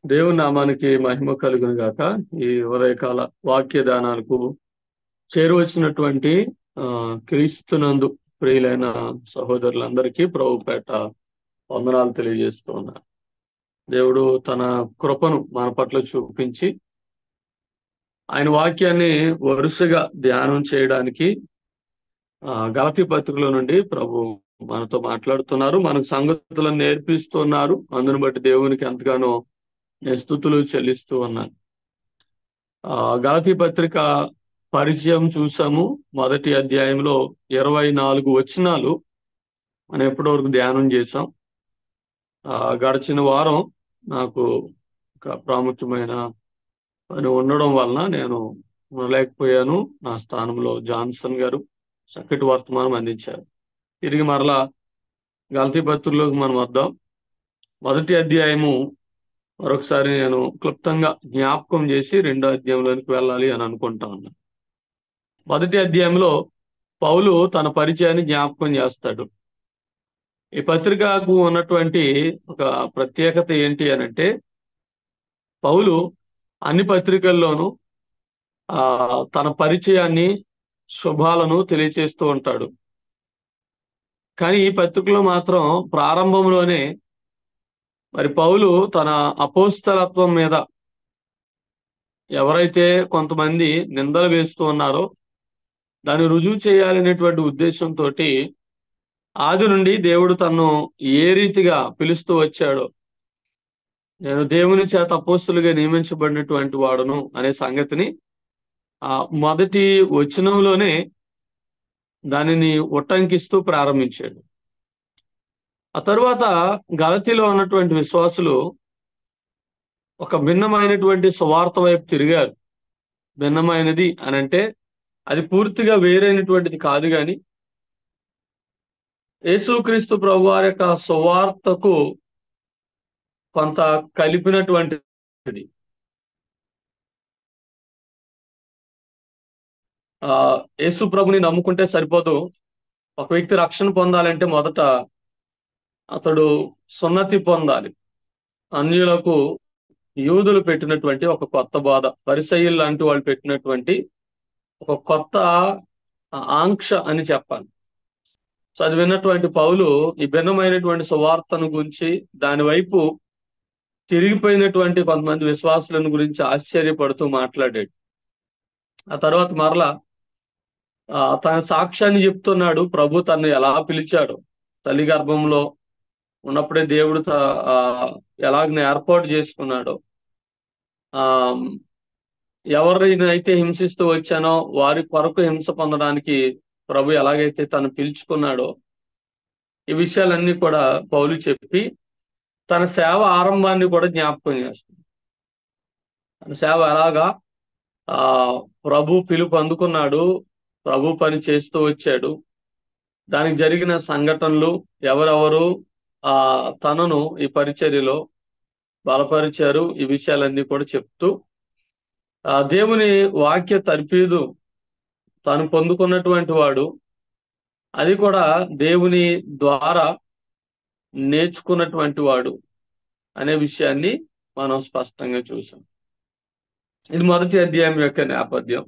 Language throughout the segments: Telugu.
దేవుని నామానికి మహిమ కలుగును గాక. ఈ ఉదయకాల వాక్య దానాలకు చేరువచ్చినటువంటి క్రీస్తునందు ప్రియులైన సహోదరులందరికీ ప్రభుపేట వందనాలు తెలియజేస్తూ ఉన్నా. దేవుడు తన కృపను మన పట్ల చూపించి ఆయన వాక్యాన్ని వరుసగా ధ్యానం చేయడానికి గలతీ పత్రికలో నుండి ప్రభు మనతో మాట్లాడుతున్నారు, మనకు సంగతులను నేర్పిస్తున్నారు. అందును బట్టి దేవునికి ఎంతగానో నేను స్తుతులు చెల్లిస్తూ ఉన్నాను. గలతీ పత్రిక పరిచయం చూసాము. మొదటి అధ్యాయంలో 24 వచనాలు మనం ఎప్పటివరకు ధ్యానం చేసాం. గడిచిన వారం నాకు ఒక ప్రాముఖ్యమైన పని ఉండడం వలన నేను ఉండలేకపోయాను. నా స్థానంలో జాన్సన్ గారు చక్కటి వర్తమానం అందించారు. తిరిగి మరలా గలతీ పత్రికలోకి మనం వద్దాం. మొదటి అధ్యాయము మరొకసారి నేను క్లుప్తంగా జ్ఞాపకం చేసి రెండో అధ్యాయంలోనికి వెళ్ళాలి అని అనుకుంటా ఉన్నాను. మొదటి అధ్యాయంలో పౌలు తన పరిచయాన్ని జ్ఞాపకం చేస్తాడు. ఈ పత్రికకు ఉన్నటువంటి ఒక ప్రత్యేకత ఏంటి అనంటే, పౌలు అన్ని పత్రికల్లోనూ తన పరిచయాన్ని, శుభాలను తెలియచేస్తూ ఉంటాడు. కానీ ఈ పత్రికలో మాత్రం ప్రారంభంలోనే మరి పౌలు తన అపోస్తలత్వం మీద ఎవరైతే కొంతమంది నిందలు వేస్తూ ఉన్నారో దాన్ని రుజువు చేయాలనేటువంటి ఉద్దేశంతో ఆది నుండి దేవుడు తనను ఏ రీతిగా పిలుస్తూ వచ్చాడో, నేను దేవుని చేత అపోస్తులుగా నియమించబడినటువంటి వాడును అనే సంగతిని మొదటి వచనంలోనే దానిని ఉట్టంకిస్తూ ప్రారంభించాడు. ఆ తరువాత గలతీలో ఉన్నటువంటి విశ్వాసులు ఒక భిన్నమైనటువంటి సువార్త వైపు తిరిగారు. భిన్నమైనది అనంటే అది పూర్తిగా వేరైనటువంటిది కాదు, కానీ యేసుక్రీస్తు ప్రభువారి యొక్క సువార్తకు కొంత కలిపినటువంటిది. యేసు ప్రభుని నమ్ముకుంటే సరిపోదు. ఒక వ్యక్తి రక్షణ పొందాలంటే మొదట అతడు సున్నతి పొందాలి. అన్యులకు యూదులు పెట్టినటువంటి ఒక కొత్త బోధ, పరిసయ్యులు లాంటి వాళ్ళు పెట్టినటువంటి ఒక కొత్త ఆంక్ష అని చెప్పాలి. సో అది విన్నటువంటి పౌలు ఈ భిన్నమైనటువంటి సువార్తను గురించి, దాని వైపు తిరిగిపోయినటువంటి కొంతమంది విశ్వాసులను గురించి ఆశ్చర్యపడుతూ మాట్లాడాడు. ఆ తర్వాత మరలా తన సాక్ష్యాన్ని చెప్తున్నాడు. ప్రభు తనను ఎలా పిలిచాడు, తల్లి గర్భంలో ఉన్నప్పుడే దేవుడు ఎలాగ ఏర్పాటు చేసుకున్నాడో, ఎవరినైతే హింసిస్తూ వచ్చానో వారి కొరకు హింస పొందడానికి ప్రభు ఎలాగైతే తను పిలుచుకున్నాడో, ఈ విషయాలన్నీ కూడా పౌలు చెప్పి తన సేవ ఆరంభాన్ని కూడా జ్ఞాపకం చేస్తుంది. తన సేవ ఎలాగా ప్రభు పిలుపు అందుకున్నాడు, ప్రభు పని చేస్తూ వచ్చాడు, దానికి జరిగిన సంఘటనలు, ఎవరెవరు తనను ఈ పరిచర్యలో బలపరిచారు, ఈ విషయాలన్నీ కూడా చెప్తూ దేవుని వాక్య తర్ఫీదు తాను పొందుకున్నటువంటి వాడు, అది కూడా దేవుని ద్వారా నేర్చుకున్నటువంటి వాడు అనే విషయాన్ని మనం స్పష్టంగా చూసాం. ఇది మొదటి అధ్యాయం యొక్క నేపథ్యం.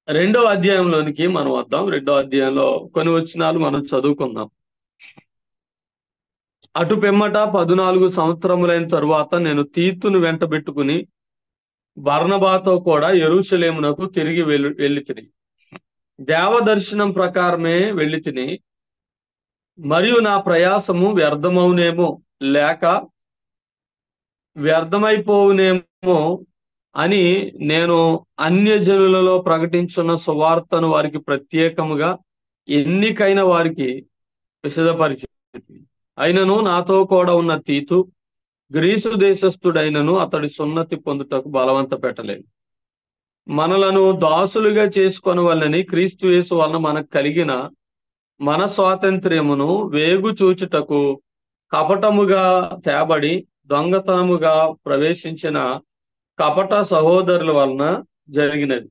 రెండవ అధ్యాయంలోనికి మనం వద్దాం. రెండవ అధ్యాయంలో కొన్ని వచనాలు మనం చదువుకుందాం. అటు పిమ్మట 14 సంవత్సరములైన తరువాత నేను తీతును వెంటబెట్టుకుని బర్నబాతో కూడా యెరూషలేమునకు తిరిగి వెళ్ళితిని. దేవదర్శనం ప్రకారమే వెళ్ళితిని. మరియు నా ప్రయాసము వ్యర్థమవునేమో లేక వ్యర్థమైపోవునేమో అని నేను అన్యజనులలో ప్రకటించున్న సువార్తను వారికి ప్రత్యేకముగా ఎన్నికైన వారికి విశదపరిచింది. అయినను నాతో కూడా ఉన్న తీతు గ్రీసు దేశస్థుడైనను అతడి సున్నతి పొందుటకు బలవంత పెట్టలేదు. మనలను దాసులుగా చేసుకొనవలెనని క్రీస్తు యేసు వలన మనకు కలిగిన మన స్వాతంత్ర్యమును వేగు చూచుటకు కపటముగా తేబడి దొంగతనముగా ప్రవేశించిన కపట సహోదరుల వలన జరిగినది.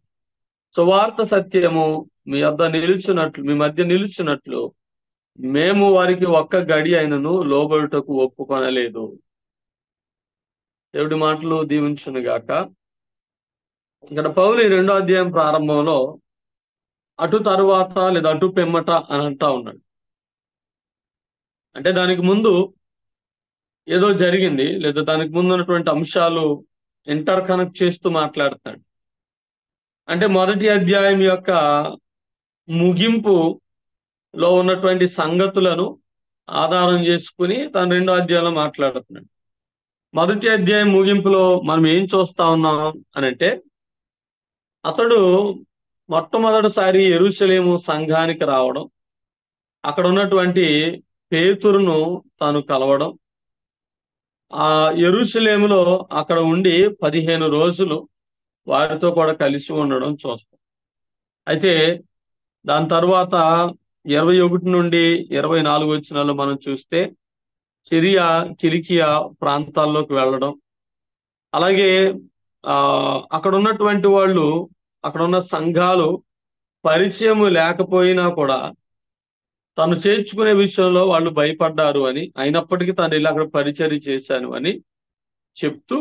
సువార్త సత్యము మీ మధ్య నిలుచున్నట్లు మేము వారికి ఒక్క గడి అయినను లోబడుటకు ఒప్పుకొనలేదు. దేవుడి మాటలు దీవించును గాక. ఇక్కడ పౌలు ఈ 2వ అధ్యాయం ప్రారంభంలో అటు తరువాత లేదా అటు పిమ్మట అని అంటా ఉన్నాడు. అంటే దానికి ముందు ఏదో జరిగింది, లేదా దానికి ముందు ఉన్నటువంటి అంశాలు ఇంటర్ కనెక్ట్ చేస్తూ మాట్లాడుతున్నాడు. అంటే మొదటి అధ్యాయం యొక్క ముగింపులో ఉన్నటువంటి సంగతులను ఆధారం చేసుకుని తన 2వ అధ్యాయంలో మాట్లాడుతున్నాడు. మొదటి అధ్యాయం ముగింపులో మనం ఏం చూస్తా ఉన్నాం అనంటే, అతడు మొట్టమొదటిసారి యెరూషలేము సంఘానికి రావడం, అక్కడ ఉన్నటువంటి పేతురును తాను కలవడం, ఆ యెరూషలేములో అక్కడ ఉండి 15 రోజులు వారితో కూడా కలిసి ఉండడం చూస్తాం. అయితే దాని తర్వాత 21 నుండి 24 వచనాలు మనం చూస్తే సిరియా, కిలికియా ప్రాంతాల్లోకి వెళ్ళడం, అలాగే అక్కడ ఉన్నటువంటి వాళ్ళు, అక్కడ ఉన్న సంఘాలు పరిచయము లేకపోయినా కూడా తను చేర్చుకునే విషయంలో వాళ్ళు భయపడ్డారు అని, అయినప్పటికీ తను ఇలా అక్కడ పరిచర్య చేశాను అని చెప్తూ,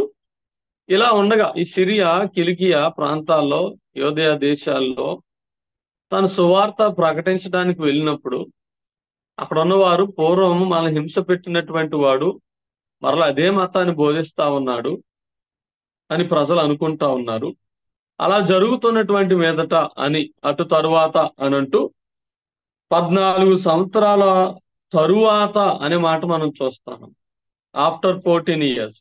ఇలా ఉండగా ఈ సిరియా, కిలికియా ప్రాంతాల్లో, యోదయ దేశాల్లో తను సువార్త ప్రకటించడానికి వెళ్ళినప్పుడు అక్కడ ఉన్నవారు పూర్వం మనల్ని హింస పెట్టినటువంటి వాడు మరలా అదే మతాన్ని బోధిస్తా ఉన్నాడు అని ప్రజలు అనుకుంటా ఉన్నారు. అలా జరుగుతున్నటువంటి మీదట అని, అటు తరువాత అని అంటూ 14 సంవత్సరాల తరువాత అనే మాట మనం చూస్తాం. After 14 years.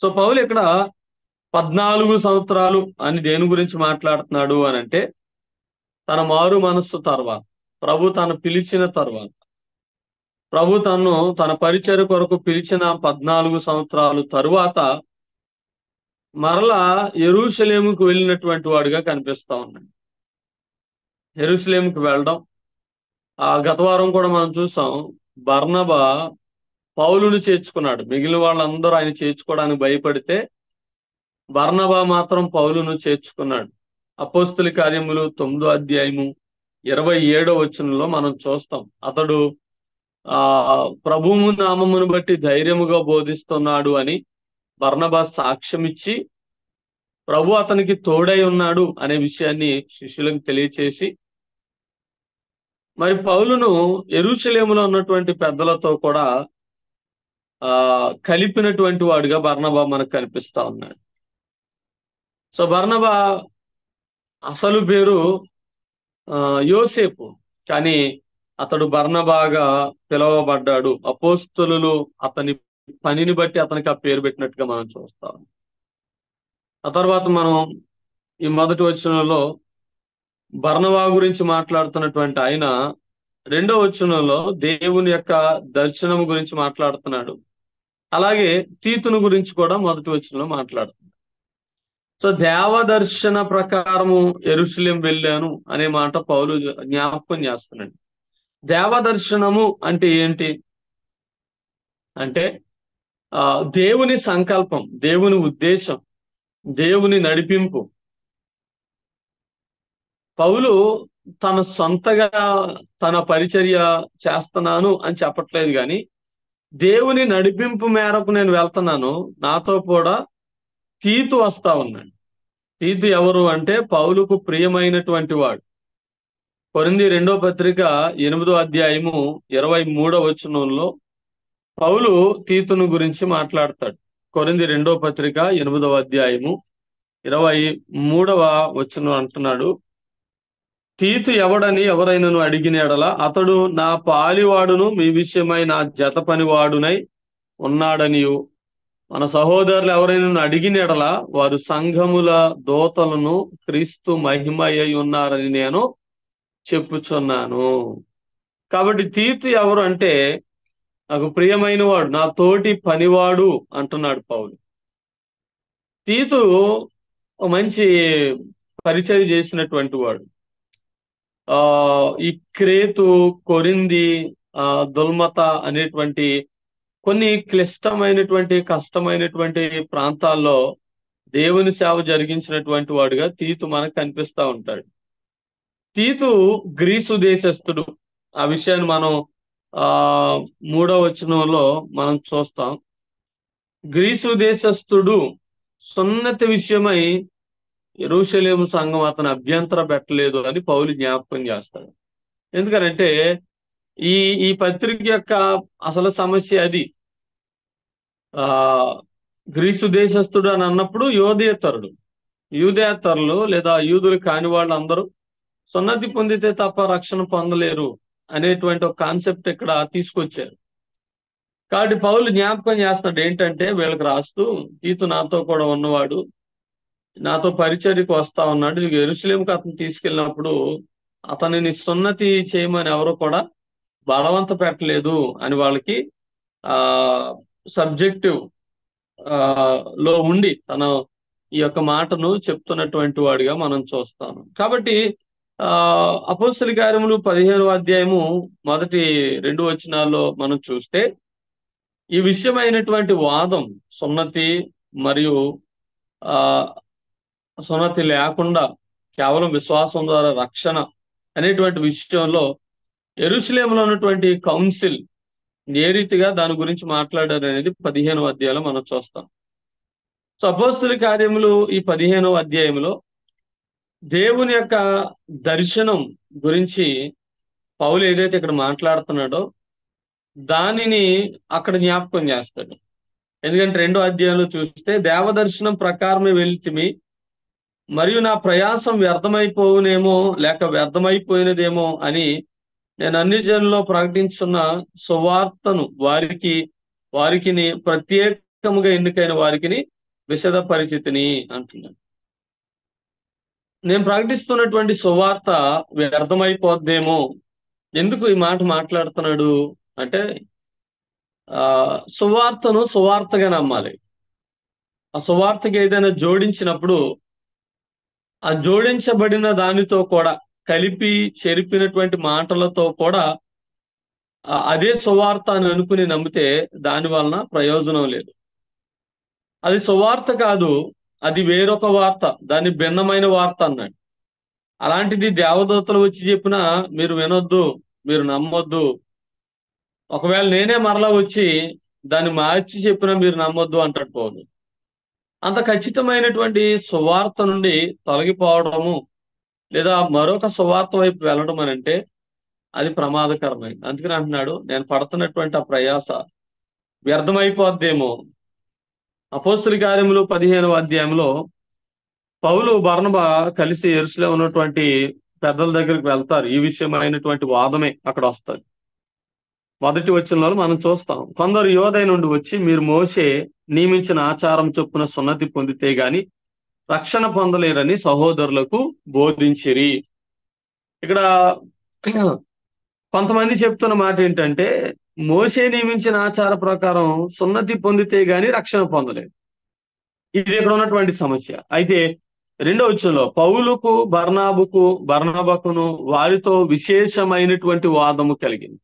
సో పౌలు ఇక్కడ 14 సంవత్సరాలు అని దేని గురించి మాట్లాడుతున్నాడు అని అంటే, తన మారు మనస్సు తర్వాత, ప్రభు తను పిలిచిన తర్వాత, ప్రభు తన పరిచర్య కొరకు పిలిచిన 14 సంవత్సరాలు తరువాత మరలా యెరూషలేముకు వెళ్ళినటువంటి వాడుగా కనిపిస్తా ఉన్నాడు. యెరూషలేముకు వెళ్ళడం, గత వారం కూడా మనం చూసాం, బర్నబా పౌలును చేర్చుకున్నాడు. మిగిలిన వాళ్ళందరూ ఆయన చేర్చుకోవడానికి భయపడితే బర్నబా మాత్రం పౌలును చేర్చుకున్నాడు. అపోస్తుల కార్యములు 9వ అధ్యాయము 27వ వచనంలో మనం చూస్తాం. అతడు ప్రభువు నామమును బట్టి ధైర్యముగా బోధిస్తున్నాడు అని బర్నబా సాక్ష్యం ఇచ్చి, ప్రభు అతనికి తోడై ఉన్నాడు అనే విషయాన్ని శిష్యులకు తెలియచేసి, మరి పౌలును యెరూషలేములో ఉన్నటువంటి పెద్దలతో కూడా కలిపినటువంటి వాడుగా బర్నబా మనకు కనిపిస్తా ఉన్నాడు. సో బర్నబా అసలు పేరు యోసేపు, కానీ అతడు బర్నబాగా పిలువబడ్డాడు. అపోస్తలులు అతని పనిని బట్టి అతనికి ఆ పేరు పెట్టినట్టుగా మనం చూస్తాం. ఆ తర్వాత మనం ఈ మొదటి వచనంలో బర్నబా గురించి మాట్లాడుతున్నటువంటి ఆయన 2వ వచనంలో దేవుని యొక్క దర్శనం గురించి మాట్లాడుతున్నాడు. అలాగే తీతును గురించి కూడా మొదటి వచనంలో మాట్లాడుతున్నాడు. సో దేవదర్శన ప్రకారము యెరూషలేం వెళ్ళాను అనే మాట పౌలు జ్ఞాపకం చేస్తున్నాడు. దేవదర్శనము అంటే ఏంటి అంటే, దేవుని సంకల్పం, దేవుని ఉద్దేశం, దేవుని నడిపింపు. పౌలు తన సొంతగా తన పరిచర్య చేస్తున్నాను అని చెప్పట్లేదు, కానీ దేవుని నడిపింపు మేరకు నేను వెళ్తున్నాను, నాతో కూడా తీతు వస్తా ఉన్నాడు. తీతు ఎవరు అంటే పౌలుకు ప్రియమైనటువంటి వాడు. కొరింథీ 2వ పత్రిక 8వ అధ్యాయము 23వ వచనంలో పౌలు తీతును గురించి మాట్లాడతాడు. కొరింథీ 2వ పత్రిక 8వ అధ్యాయము 23వ వచనం అంటున్నాడు, తీతు ఎవడని ఎవరైనాను అడిగిన ఎడల అతడు నా పాలివాడును మీ విషయమై నా జత పనివాడునై ఉన్నాడనియు, మన సహోదరులు ఎవరైనా అడిగిన ఎడల వారు సంఘముల దూతలను క్రీస్తు మహిమయ్య ఉన్నారని నేను చెప్పుచున్నాను. కాబట్టి తీతు ఎవరు అంటే, నాకు ప్రియమైన వాడు, నా తోటి పనివాడు అంటున్నాడు పౌలు. తీతు మంచి పరిచర్య చేసినటువంటి వాడు. ఈ క్రేతు, కొరింథీ, దుల్మత అనేటువంటి కొన్ని క్లిష్టమైనటువంటి, కష్టమైనటువంటి ప్రాంతాల్లో దేవుని సేవ జరిగించినటువంటి వాడుగా తీతు మనకు కనిపిస్తా ఉంటాడు. తీతు గ్రీసు దేశస్థుడు. ఆ విషయాన్ని మనం 3వ వచనంలో మనం చూస్తాం. గ్రీసు దేశస్థుడు సున్నతి విషయమై యెరూషలేము సంఘం అతను అభ్యంతర పెట్టలేదు అని పౌలు జ్ఞాపకం చేస్తాడు. ఎందుకనంటే ఈ ఈ పత్రిక యొక్క అసలు సమస్య అది. ఆ గ్రీసు దేశస్థుడు అని అన్నప్పుడు యూదేతరులు లేదా యూదులు కాని వాళ్ళు అందరూ సున్నతి పొందితే తప్ప రక్షణ పొందలేరు అనేటువంటి ఒక కాన్సెప్ట్ ఇక్కడ తీసుకొచ్చారు. కాబట్టి పౌలు జ్ఞాపకం చేస్తున్నాడు ఏంటంటే వీళ్ళకి రాస్తూ, తీతు నాతో కూడా ఉన్నవాడు, నాతో పరిచర్యకు వస్తా ఉన్నాడు. ఇది యెరూషలేముకు అతను తీసుకెళ్ళినప్పుడు అతనిని సున్నతి చేయమని ఎవరు కూడా బలవంత పెట్టలేదు అని వాళ్ళకి ఆ సబ్జెక్టివ్ లో ఉండి తన ఈ యొక్క మాటను చెప్తున్నటువంటి వాడిగా మనం చూస్తాం. కాబట్టి అపోస్తల కార్యములు 15వ అధ్యాయము మొదటి 2 వచనాల్లో మనం చూస్తే ఈ విషయమైనటువంటి వాదం సున్నతి మరియు ఆ సున్నతి లేకుండా కేవలం విశ్వాసం ద్వారా రక్షణ అనేటువంటి విషయంలో యెరూషలేములో ఉన్నటువంటి కౌన్సిల్ ఏ రీతిగా దాని గురించి మాట్లాడారు అనేది 15వ అధ్యాయంలో మనం చూస్తాం. సో అపోస్తల కార్యములు ఈ 15వ అధ్యాయంలో దేవుని యొక్క దర్శనం గురించి పౌలు ఏదైతే ఇక్కడ మాట్లాడుతున్నాడో దానిని అక్కడ జ్ఞాపకం చేస్తాడు. ఎందుకంటే 2వ అధ్యాయంలో చూస్తే దేవదర్శనం ప్రకారమే వెళ్తిమి, మరియు నా ప్రయాసం వ్యర్థమైపోవునేమో లేక వ్యర్థమైపోయినదేమో అని నేను అన్ని జనుల్లో ప్రకటించున్న సువార్తను వారికి ప్రత్యేకముగా ఎన్నికైన వారికి విశద పరిచితిని అంటున్నాను. నేను ప్రకటిస్తున్నటువంటి సువార్త వ్యర్థమైపోద్దేమో. ఎందుకు ఈ మాట మాట్లాడుతున్నాడు అంటే సువార్తను సువార్తగా నమ్మాలి. ఆ సువార్తకి ఏదైనా జోడించినప్పుడు ఆ జోడించబడిన దానితో కూడా కలిపి చెరిపినటువంటి మాటలతో కూడా అదే సువార్త అని అనుకుని నమ్మితే దాని వలన ప్రయోజనం లేదు. అది సువార్త కాదు, అది వేరొక వార్త, దాని భిన్నమైన వార్త అన్నాడు. అలాంటిది దేవదూతలు వచ్చి చెప్పినా మీరు వినొద్దు, మీరు నమ్మొద్దు. ఒకవేళ నేనే మరలా వచ్చి దాన్ని మార్చి చెప్పినా మీరు నమ్మొద్దు అంటాడు పౌలు. అంత ఖచ్చితమైనటువంటి సువార్త నుండి తొలగిపోవడము లేదా మరొక సువార్త వైపు వెళ్ళడం అని అంటే అది ప్రమాదకరమైంది. అందుకని అంటున్నాడు నేను పడుతున్నటువంటి ఆ ప్రయాస వ్యర్థమైపోద్దేమో. అపోస్తల కార్యములు 15వ అధ్యాయంలో పౌలు బర్నబా కలిసి యెరూషలేములో ఉన్నటువంటి పెద్దల దగ్గరికి వెళ్తారు. ఈ విషయమైనటువంటి వాదమే అక్కడ వస్తుంది. మొదటి వచనంలో మనం చూస్తాం, కొందరు యోధై నుండి వచ్చి మీరు మోషే నియమించిన ఆచారం చొప్పున సున్నతి పొందితే గాని రక్షణ పొందలేరని సహోదరులకు బోధించిరి. ఇక్కడ కొంతమంది చెప్తున్న మాట ఏంటంటే మోషే నియమించిన ఆచార ప్రకారం సున్నతి పొందితే గాని రక్షణ పొందలేదు. ఇది ఇక్కడ ఉన్నటువంటి సమస్య. అయితే 2వ వచనంలో పౌలుకు బర్నబాకును వారితో విశేషమైనటువంటి వాదము కలిగింది,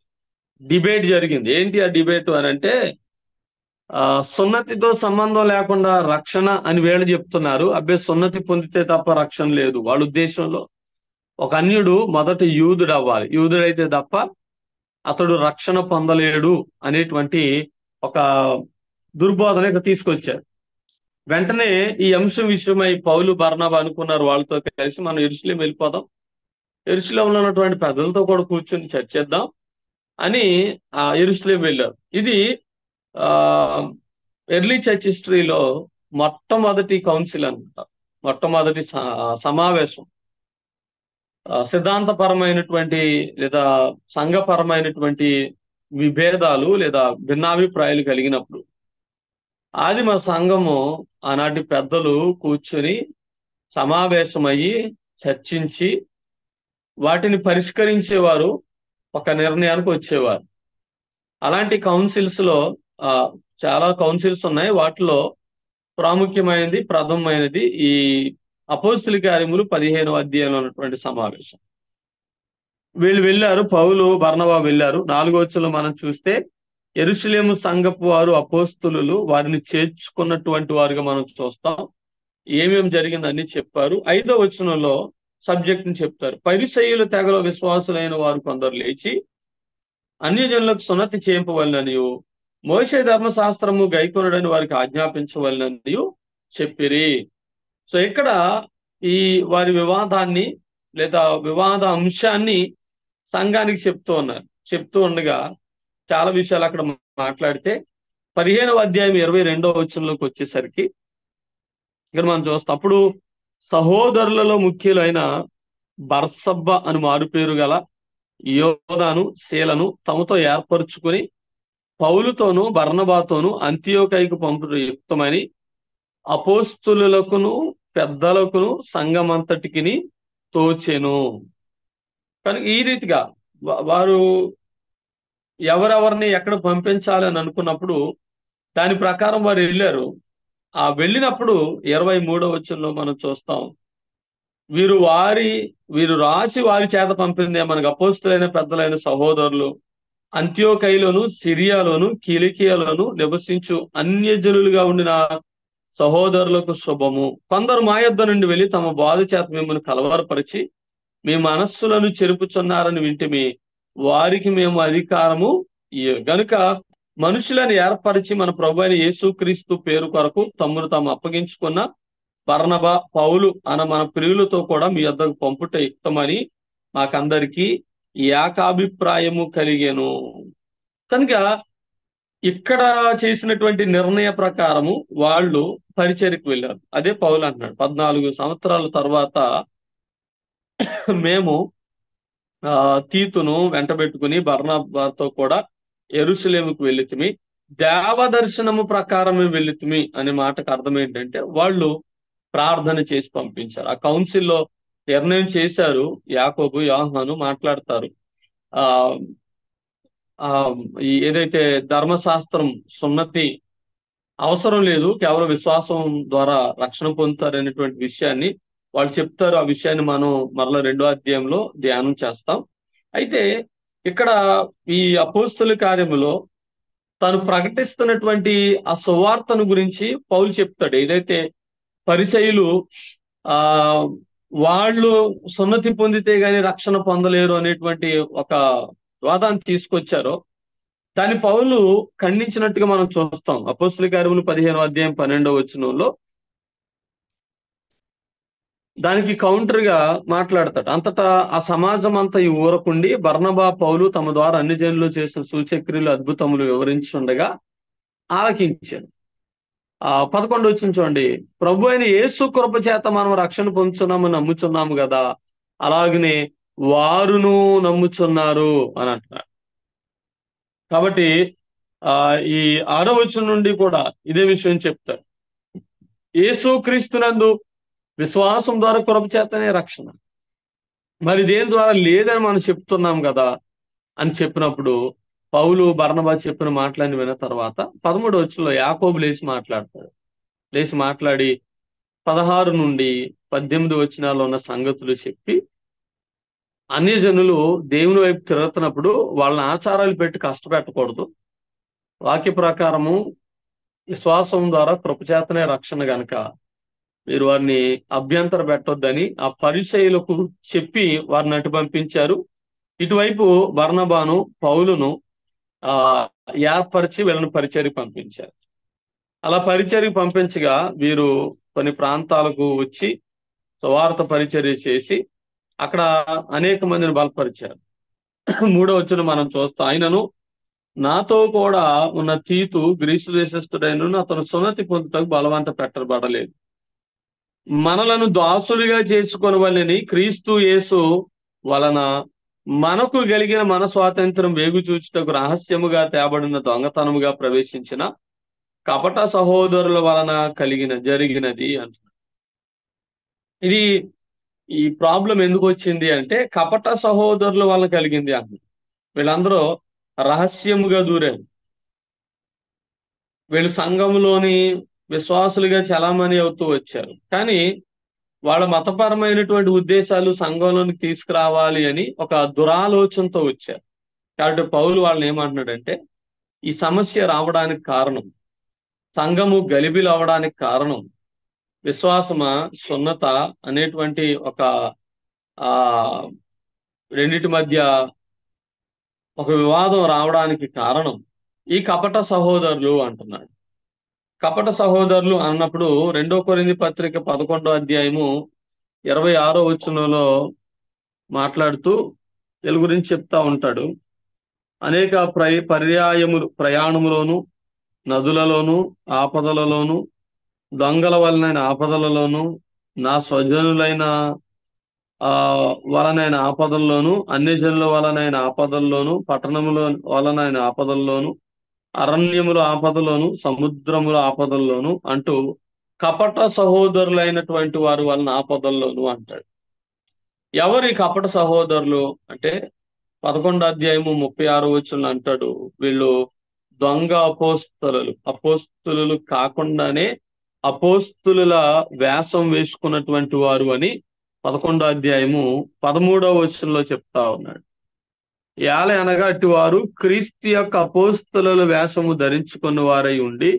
డిబేట్ జరిగింది. ఏంటి ఆ డిబేట్ అని అంటే సున్నతితో సంబంధం లేకుండా రక్షణ అని వీళ్ళు చెప్తున్నారు. అబ్బాయి సున్నతి పొందితే తప్ప రక్షణ లేదు. వాళ్ళ ఉద్దేశంలో ఒక అన్యుడు మొదట యూదుడు అవ్వాలి, యూదుడైతే తప్ప అతడు రక్షణ పొందలేడు అనేటువంటి ఒక దుర్బోధన ఇక్కడ తీసుకొచ్చారు. వెంటనే ఈ అంశం విషయమై పౌలు బర్నబా అనుకున్నారు వాళ్ళతో కలిసి మనం యెరూషలేము వెళ్ళిపోదాం, యెరూషలేములో ఉన్నటువంటి పెద్దలతో కూడా కూర్చొని చర్చిద్దాం అని యెరూషలేము వెళ్ళారు. ఇది ఎర్లీ చర్చ్ హిస్టరీలో మొట్టమొదటి కౌన్సిల్ అనమాట, మొట్టమొదటి సమావేశం. సిద్ధాంతపరమైనటువంటి లేదా సంఘపరమైనటువంటి విభేదాలు లేదా భిన్నాభిప్రాయాలు కలిగినప్పుడు ఆదిమ సంఘము ఆనాటి పెద్దలు కూర్చొని సమావేశమయ్యి చర్చించి వాటిని పరిష్కరించేవారు, ఒక నిర్ణయానికి వచ్చేవారు. అలాంటి కౌన్సిల్స్ లో చాలా కౌన్సిల్స్ ఉన్నాయి. వాటిలో ప్రాముఖ్యమైనది ప్రథమమైనది ఈ అపోస్తల కార్యములు 15వ అధ్యాయంలో ఉన్నటువంటి సమావేశం. వీళ్ళు వెళ్ళారు, పౌలు బర్నబా వెళ్ళారు. 4వ వచనంలో మనం చూస్తే యెరూషలేము సంఘపు వారు అపోస్తలులు వారిని చేర్చుకున్నటువంటి వారుగా మనం చూస్తాం. ఏమేమి జరిగిందని చెప్పారు. 5వ వచనంలో సబ్జెక్ట్ ని చెప్తారు. పరిసయ్యుల తెగలో విశ్వాసులైన వారు కొందరు లేచి అన్యజనులకు సున్నతి చేయింపవలననియు మోషే ధర్మశాస్త్రము గైకొనుడని వారికి ఆజ్ఞాపించవలననియు చెప్పిరి. సో ఇక్కడ ఈ వారి వివాదాన్ని లేదా వివాద అంశాన్ని సంఘానికి చెప్తూ ఉన్నారు. చెప్తూ ఉండగా చాలా విషయాలు అక్కడ మాట్లాడితే 15వ అధ్యాయం 22వ వచనంలోకి వచ్చేసరికి ఇక్కడ మనం చూస్తాం. అప్పుడు సహోదరులలో ముఖ్యులైన బర్సబ్బ అని మారుపేరు గల యోదాను శీలను తమతో ఏర్పరచుకుని పౌలుతోనూ బర్నబాతోనూ అంతియోకైకు పంపుట యుక్తమని అపోస్తులులకును పెద్దలకును సంఘమంతటికిని తోచెను. కనుక ఈ రీతిగా వారు ఎవరెవరిని ఎక్కడ పంపించాలి అని అనుకున్నప్పుడు దాని ప్రకారం వారు వెళ్ళారు. ఆ వెళ్ళినప్పుడు 23వ వచనంలో మనం చూస్తాం, వీరు రాసి వారి చేత పంపిందే మనకు అపోస్తులైన పెద్దలైన సహోదరులు అంత్యోకైలోను సిరియాలోను కిలికియాలోను నివసించు అన్యజనులుగా ఉండిన సహోదరులకు శుభము. కొందరు మా యొద్ద నుండి వెళ్ళి తమ బాధ చేత మిమ్మల్ని కలవరపరిచి మీ మనస్సులను చెరుపుచున్నారని వింటిమి. వారికి మేము అధికారము గనుక మనుషులను ఏర్పరిచి మన ప్రభు అయిన యేసుక్రీస్తు పేరు కొరకు తమ్మును తాము అప్పగించుకున్న బర్నబా పౌలు అన్న మన ప్రియులతో కూడా మీ యొద్దకు పంపుట యుక్తమని మాకందరికీ ఏకాభిప్రాయము కలిగెను. కనుక ఇక్కడ చేసినటువంటి నిర్ణయ ప్రకారము వాళ్ళు పరిచర్యకు వెళ్ళారు. అదే పౌలు అంటున్నాడు, 14 సంవత్సరాల తర్వాత మేము తీతును వెంటబెట్టుకుని బర్నబాతో కూడా యెరూషలేముకు వెళ్ళితిమి, దేవదర్శనము ప్రకారమే వెళ్ళితిమి అనే మాటకు అర్థం ఏంటంటే వాళ్ళు ప్రార్థన చేసి పంపించారు. ఆ కౌన్సిల్లో నిర్ణయం చేశారు. యాకోబు యోహాను మాట్లాడతారు, ఆ ఏదైతే ధర్మశాస్త్రం సున్నతి అవసరం లేదు, కేవలం విశ్వాసం ద్వారా రక్షణ పొందుతారనేటువంటి విషయాన్ని వాళ్ళు చెప్తారు. ఆ విషయాన్ని మనం మరలా 2వ అధ్యాయంలో ధ్యానం చేస్తాం. అయితే ఇక్కడ ఈ అపోస్తుల కార్యములో తాను ప్రకటిస్తున్నటువంటి ఆ సువార్తను గురించి పౌలు చెప్తాడు. ఏదైతే పరిసయ్యులు వాళ్ళు సున్నతి పొందితే గాని రక్షణ పొందలేరు అనేటువంటి ఒక వాదాన్ని తీసుకొచ్చారో దాన్ని పౌలు ఖండించినట్టుగా మనం చూస్తాం. అపోస్తుల కార్యములు 15వ అధ్యాయం 12వ వచనంలో దానికి కౌంటర్ గా మాట్లాడతాడు. అంతటా ఆ సమాజం అంతా ఈ ఊరకుండి బర్నబా పౌలు తమ ద్వారా అన్ని జనులు చేసిన సూచక్రియలు అద్భుతములు వివరించుండగా ఆలకించాను. 11వ వచనం చూడండి, ప్రభు అయిన యేసు కృప చేత మనం రక్షణ పొందుతున్నాము నమ్ముచున్నాము కదా, అలాగనే వారును నమ్ముచున్నారు అని అంటున్నారు. కాబట్టి ఈ 6వ వచనం నుండి కూడా ఇదే విషయం చెప్తారు. యేసు క్రీస్తునందు విశ్వాసం ద్వారా కృప చేతనే రక్షణ, మరి దేని ద్వారా లేదని మనం చెప్తున్నాం కదా అని చెప్పినప్పుడు పౌలు బర్నబా చెప్పిన మాటలని విన్న తర్వాత 13వ వచనంలో యాకోబు లేచి మాట్లాడి 16 నుండి 18 వచనాల్లో ఉన్న సంగతులు చెప్పి అన్యజనులు దేవుని వైపు తిరుగుతున్నప్పుడు వాళ్ళని ఆచారాలు పెట్టి కష్టపెట్టకూడదు, వాక్య ప్రకారము విశ్వాసం ద్వారా కృపచేతనే రక్షణ గనక మీరు వారిని అభ్యంతర పెట్టొద్దని ఆ పరిసయ్యులకు చెప్పి వారిని అటు పంపించారు. ఇటువైపు బర్నబాను పౌలును ఏర్పరిచి వీళ్ళని పరిచర్యకు పంపించారు. అలా పరిచర్యకు పంపించగా వీరు కొన్ని ప్రాంతాలకు వచ్చి సువార్త పరిచర్య చేసి అక్కడ అనేక మందిని బలపరిచారు. 3వ వచనం మనం చూస్తాం, ఆయనను నాతో కూడా ఉన్న తీతు గ్రీసు దేశస్థుడైన అతను సున్నతి పొందుటకు బలవంత పెట్టబడలేదు, మనలను దాసులుగా చేసుకొనవలెని క్రీస్తు యేసు వలన మనకు కలిగిన మన స్వాతంత్రం వేగు చూచుటకు రహస్యముగా తేబడిన దొంగతనముగా ప్రవేశించిన కపట సహోదరుల వలన జరిగినది అంటున్నారు. ఇది ఈ ప్రాబ్లం ఎందుకు వచ్చింది అంటే కపట సహోదరుల వలన కలిగింది అంటున్నారు. వీళ్ళందరూ రహస్యముగా దూరారు. వీళ్ళు సంఘంలోని విశ్వాసులుగా చలామణి అవుతూ వచ్చారు, కానీ వాళ్ళ మతపరమైనటువంటి ఉద్దేశాలు సంఘంలోనికి తీసుకురావాలి అని ఒక దురాలోచనతో వచ్చారు. కాబట్టి పౌలు వాళ్ళని ఏమంటున్నాడంటే ఈ సమస్య రావడానికి కారణం, సంఘము గలిబిలు అవడానికి కారణం విశ్వాసమా సున్నత అనేటువంటి ఒక రెండిటి మధ్య ఒక వివాదం రావడానికి కారణం ఈ కపట సహోదరులు అంటున్నాడు. కపట సహోదరులు అన్నప్పుడు 2 కొరింథీ పత్రిక 11వ అధ్యాయము 26వ వచనంలో మాట్లాడుతూ వీళ్ళ గురించి చెప్తా ఉంటాడు. అనేక ప్రయాణములోను, నదులలోను, ఆపదలలోను, దొంగల వలనైన ఆపదలలోను, నా స్వజనులైన వలనైన ఆపదల్లోను, అన్యజనుల వలనైన ఆపదల్లోను, పట్టణముల వలనైన ఆపదల్లోను, అరణ్యముల ఆపదలోను, సముద్రముల ఆపదల్లోను అంటూ కపట సహోదరులైనటువంటి వారి వలన ఆపదల్లోను అంటాడు. ఎవరి కపట సహోదరులు అంటే 11వ అధ్యాయము 36వ వచనంలో అంటాడు, వీళ్ళు దొంగ అపోస్తులు కాకుండానే అపోస్తుల వేషం వేసుకున్నటువంటి వారు అని 11వ అధ్యాయము 13వ వచనంలో చెప్తా ఉన్నాడు. ఏల అనగా అటు వారు క్రీస్తు యొక్క అపోస్తుల వేషము ధరించుకున్న వారై ఉండి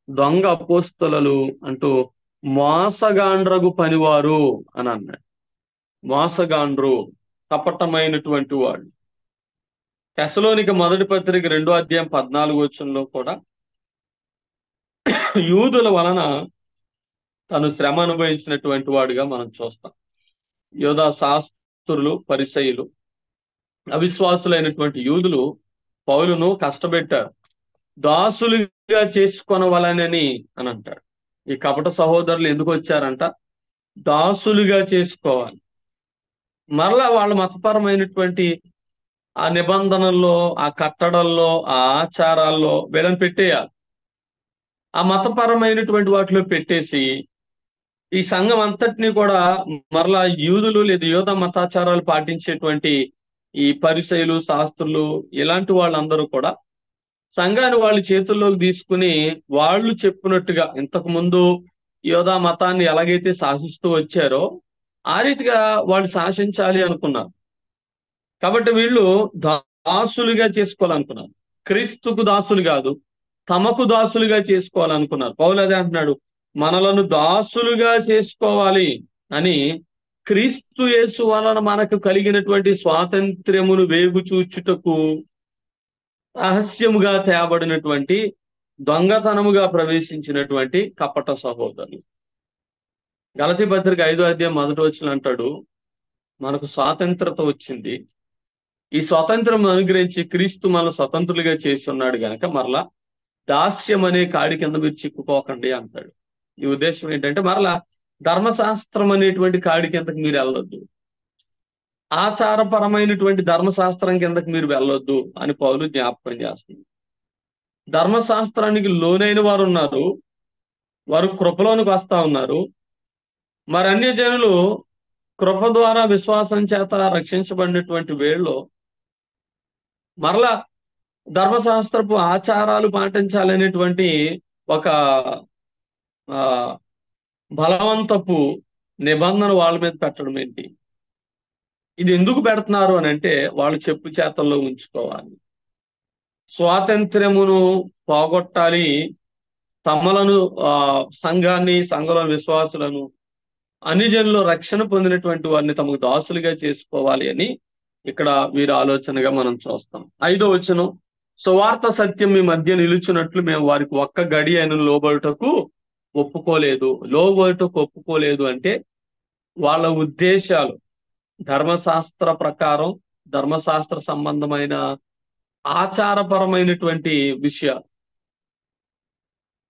దొంగ అపోస్తులు అంటూ మోసగాండ్రగు పనివారు అని అన్నాడు. మోసగాండ్రు, కపటమైనటువంటి వాడు. తెస్సలోనిక మొదటి పత్రిక 2వ అధ్యాయం 14వ వచనంలో కూడా యూదుల వలన తను శ్రమ అనుభవించినటువంటి వాడుగా మనం చూస్తాం. యోధా శాస్త్రులు, పరిసయ్యులు, అవిశ్వాసులైనటువంటి యూదులు పౌలును కష్టపెట్టారు. దాసులుగా చేసుకొనవలనని అని అంటాడు. ఈ కపట సహోదరులు ఎందుకు వచ్చారంట? దాసులుగా చేసుకోవాలి. మరలా వాళ్ళ మతపరమైనటువంటి ఆ నిబంధనల్లో, ఆ కట్టడల్లో, ఆ ఆచారాల్లో వీళ్ళని పెట్టేయాలి. ఆ మతపరమైనటువంటి వాటిలో పెట్టేసి ఈ సంఘం అంతటినీ కూడా మరలా యూదులు లేదా యూద మతాచారాలు పాటించేటువంటి ఈ పరిసయ్యులు, శాస్త్రులు ఇలాంటి వాళ్ళందరూ కూడా సంఘాన్ని వాళ్ళ చేతుల్లోకి తీసుకుని వాళ్ళు చెప్పినట్టుగా ఇంతకు ముందు యోధా మతాన్ని ఎలాగైతే శాసిస్తూ వచ్చారో ఆ రీతిగా వాళ్ళు శాసించాలి అనుకున్నారు. కాబట్టి వీళ్ళు దాసులుగా చేసుకోవాలనుకున్నారు. క్రీస్తుకు దాసులు కాదు, తమకు దాసులుగా చేసుకోవాలనుకున్నారు. పౌలు అదే అంటున్నాడు, మనలను దాసులుగా చేసుకోవాలి అని క్రీస్తు యేసు వలన మనకు కలిగినటువంటి స్వాతంత్ర్యమును వేగు చూచుటకు రహస్యముగా తేబడినటువంటి దొంగతనముగా ప్రవేశించినటువంటి కపట సహోదరులు. గలతీ పత్రిక 5వ అధ్యాయం 1వ వచనం అంటాడు, మనకు స్వాతంత్రత వచ్చింది, ఈ స్వాతంత్రం అనుగ్రహించి క్రీస్తు మన స్వతంత్రులుగా చేసి ఉన్నాడు గనక మరలా దాస్యం అనే కాడి కింద మీరు చిక్కుకోకండి అంటాడు. ఈ ఉద్దేశం ఏంటంటే మరలా ధర్మశాస్త్రం అనేటువంటి కాడి కిందకి మీరు వెళ్ళొద్దు, ఆచారపరమైనటువంటి ధర్మశాస్త్రం కిందకి మీరు వెళ్ళొద్దు అని పౌలు జ్ఞాపకం చేస్తుంది. ధర్మశాస్త్రానికి లోనైన వారు ఉన్నారు, వారు కృపలోనికి వస్తా ఉన్నారు. మరి అన్యజనులు కృప ద్వారా విశ్వాసం చేత రక్షించబడినటువంటి వేళ్ళు మరలా ధర్మశాస్త్రపు ఆచారాలు పాటించాలనేటువంటి ఒక బలవంతపు నిబంధన వాళ్ళ మీద పెట్టడం ఏంటి? ఇది ఎందుకు పెడుతున్నారు అని అంటే వాళ్ళు చెప్పు చేతల్లో ఉంచుకోవాలి, స్వాతంత్ర్యమును పోగొట్టాలి, తమలను సంఘాన్ని, సంఘంలోని విశ్వాసులను, అన్ని జనులు రక్షణ పొందినటువంటి వారిని తమకు దాసులుగా చేసుకోవాలి అని ఇక్కడ వీరి ఆలోచనగా మనం చూస్తాం. 5వ వచనం, సువార్త సత్యం మీ మధ్య నిలుచున్నట్లు మేము వారికి ఒక్క గడి అయిన లోబడుటకు ఒప్పుకోలేదు. లోబడుటకు ఒప్పుకోలేదు అంటే వాళ్ళ ఉద్దేశాలు ధర్మశాస్త్ర ప్రకారం, ధర్మశాస్త్ర సంబంధమైన ఆచారపరమైనటువంటి విషయాలు,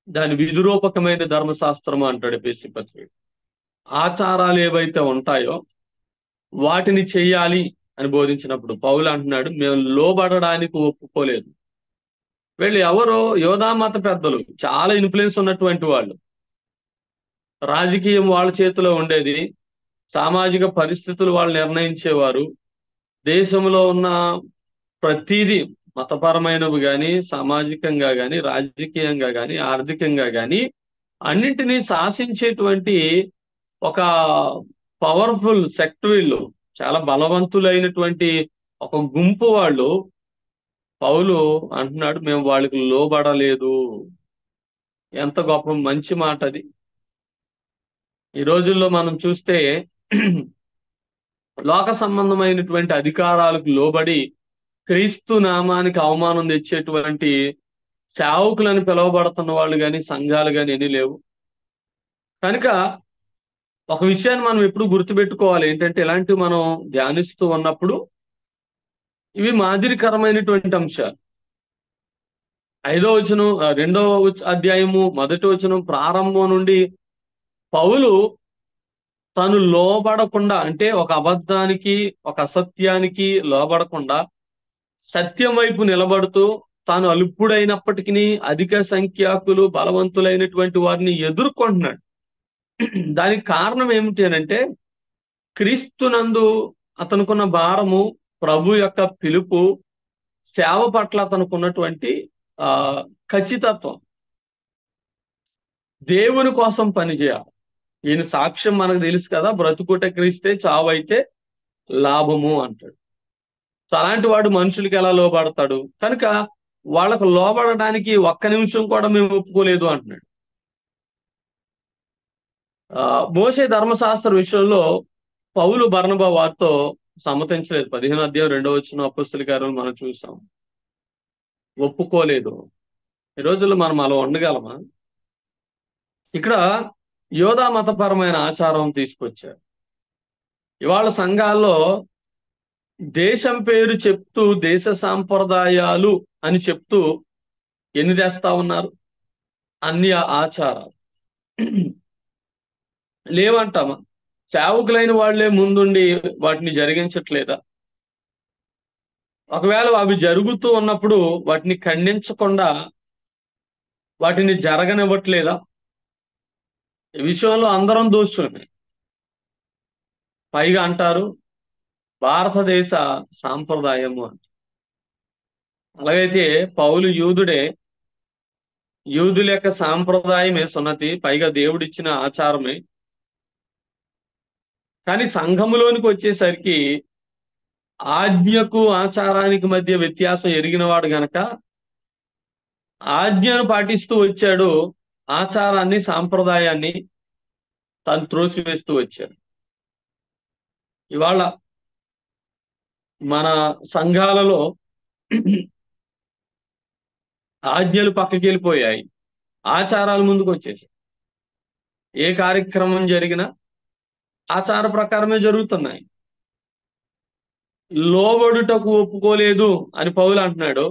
దాని విధిరూపకమైన ధర్మశాస్త్రము అంటాడు ఎఫెసీ పత్రిక. ఆచారాలు ఏవైతే ఉంటాయో వాటిని చెయ్యాలి అని బోధించినప్పుడు పౌలు అంటున్నాడు, మేము లోబడడానికి ఒప్పుకోలేదు. వీళ్ళు ఎవరో యోధా మత పెద్దలు, చాలా ఇన్ఫ్లుయెన్స్ ఉన్నటువంటి వాళ్ళు. రాజకీయం వాళ్ళ చేతిలో ఉండేది, సామాజిక పరిస్థితులు వాళ్ళు నిర్ణయించేవారు. దేశంలో ఉన్న ప్రతిదీ మతపరమైనవి కానీ, సామాజికంగా కానీ, రాజకీయంగా కానీ, ఆర్థికంగా కానీ అన్నింటినీ శాసించేటువంటి ఒక పవర్ఫుల్ సెక్ట్ వీళ్ళు, చాలా బలవంతులైనటువంటి ఒక గుంపు వాళ్ళు. పౌలు అంటున్నాడు, మేము వాళ్ళకి లోబడలేదు. ఎంత గొప్ప మంచి మాట అది. ఈ రోజుల్లో మనం చూస్తే లోక సంబంధమైనటువంటి అధికారాలకు లోబడి క్రీస్తు నామానికి అవమానం తెచ్చేటువంటి సేవకులని పిలువబడుతున్న వాళ్ళు కానీ సంఘాలు కానీ ఎన్ని లేవు. కనుక ఒక విషయాన్ని మనం ఎప్పుడు గుర్తుపెట్టుకోవాలి ఏంటంటే, ఇలాంటివి మనం ధ్యానిస్తూ ఉన్నప్పుడు ఇవి మాదిరికరమైనటువంటి అంశాలు. 5వ వచనం, 2వ అధ్యాయము 1వ వచనం ప్రారంభం నుండి పౌలు తను లోబడకుండా, అంటే ఒక అబద్ధానికి ఒక అసత్యానికి లోబడకుండా సత్యం వైపు నిలబడుతూ తాను అల్పుడైనప్పటికీ అధిక సంఖ్యాకులు బలవంతులైనటువంటి వారిని ఎదుర్కొంటున్నాడు. దానికి కారణం ఏమిటి అనంటే, క్రీస్తునందు అతనుకున్న భారము, ప్రభు యొక్క పిలుపు, సేవ పట్ల తనకున్నటువంటి ఆ ఖచ్చితత్వం. దేవుని కోసం పనిచేయాలి. ఈయన సాక్ష్యం మనకు తెలుసు కదా, బ్రతుకుట క్రీస్తే చావైతే లాభము అంటాడు. సో అలాంటి వాడు మనుషులకి ఎలా లోబడతాడు? కనుక వాళ్ళకు లోబడడానికి ఒక్క నిమిషం కూడా మేము ఒప్పుకోలేదు అంటున్నాడు. మోషే ధర్మశాస్త్ర విషయంలో పౌలు బర్నబా వారితో సమ్మతించలేదు. 15వ అధ్యాయం 2వ వచనం అపొస్తలుల కార్యాలు మనం చూసాం. ఒప్పుకోలేదు. ఈ రోజుల్లో మనం అలా ఉండగలమా? ఇక్కడ యోధా మతపరమైన ఆచారం తీసుకొచ్చారు. ఇవాళ సంఘాల్లో దేశం పేరు చెప్తూ దేశ సాంప్రదాయాలు అని చెప్తూ ఎన్ని తెస్తా ఉన్నారు? అన్ని ఆచారాలు లేవంటామా? సేవకులైన వాళ్లే ముందుండి వాటిని జరిగించట్లేదా? ఒకవేళ అవి జరుగుతూ ఉన్నప్పుడు వాటిని ఖండించకుండా వాటిని జరగనివ్వట్లేదా? ఈ విషయంలో అందరం దోషులమే. పైగా అంటారు భారతదేశ సాంప్రదాయము అని. అలాగైతే పౌలు యూదుడే, యూదుల యొక్క సాంప్రదాయమే సున్నతి, పైగా దేవుడిచ్చిన ఆచారమే. కానీ సంఘములోనికి వచ్చేసరికి ఆజ్ఞకు ఆచారానికి మధ్య వ్యత్యాసం ఎరిగినవాడు గనక ఆజ్ఞను పాటిస్తూ వచ్చాడు, ఆచారాన్ని సాంప్రదాయాన్ని తను త్రోసివేస్తూ వచ్చాడు. ఇవాళ మన సంఘాలలో ఆజ్ఞలు పక్కకి వెళ్ళిపోయాయి, ఆచారాలు ముందుకు వచ్చేసాయి. ఏ కార్యక్రమం జరిగినా ఆచార ప్రకారమే జరుగుతున్నాయి. లోబడుటకు ఒప్పుకోలేదు అని పౌలు అంటున్నాడు.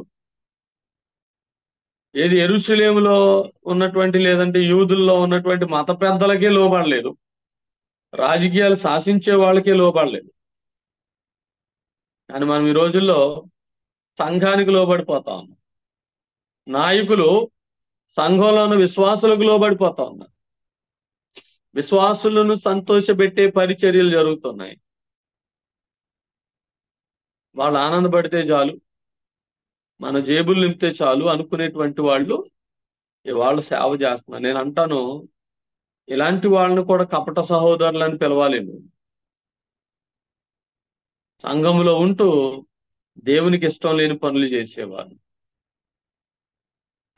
ఏది యెరూషలేములో ఉన్నటువంటి, లేదంటే యూదుల్లో ఉన్నటువంటి మత పెద్దలకే లోబడలేదు, రాజకీయాలు శాసించే వాళ్ళకే లోబడలేదు. కానీ మనం ఈ రోజుల్లో సంఘానికి లోబడిపోతా ఉన్నాం. నాయకులు సంఘంలో ఉన్న విశ్వాసులకు లోబడిపోతా ఉన్నారు. విశ్వాసులను సంతోషపెట్టే పరిచర్యలు జరుగుతున్నాయి. వాళ్ళు ఆనందపడితే చాలు, మన జేబులు నింపితే చాలు అనుకునేటువంటి వాళ్ళు ఇవాళ సేవ చేస్తున్నారు. నేను అంటాను, ఇలాంటి వాళ్ళని కూడా కపట సహోదరులని పిలవాలేము. సంఘములో ఉంటూ దేవునికి ఇష్టం లేని పనులు చేసేవారు.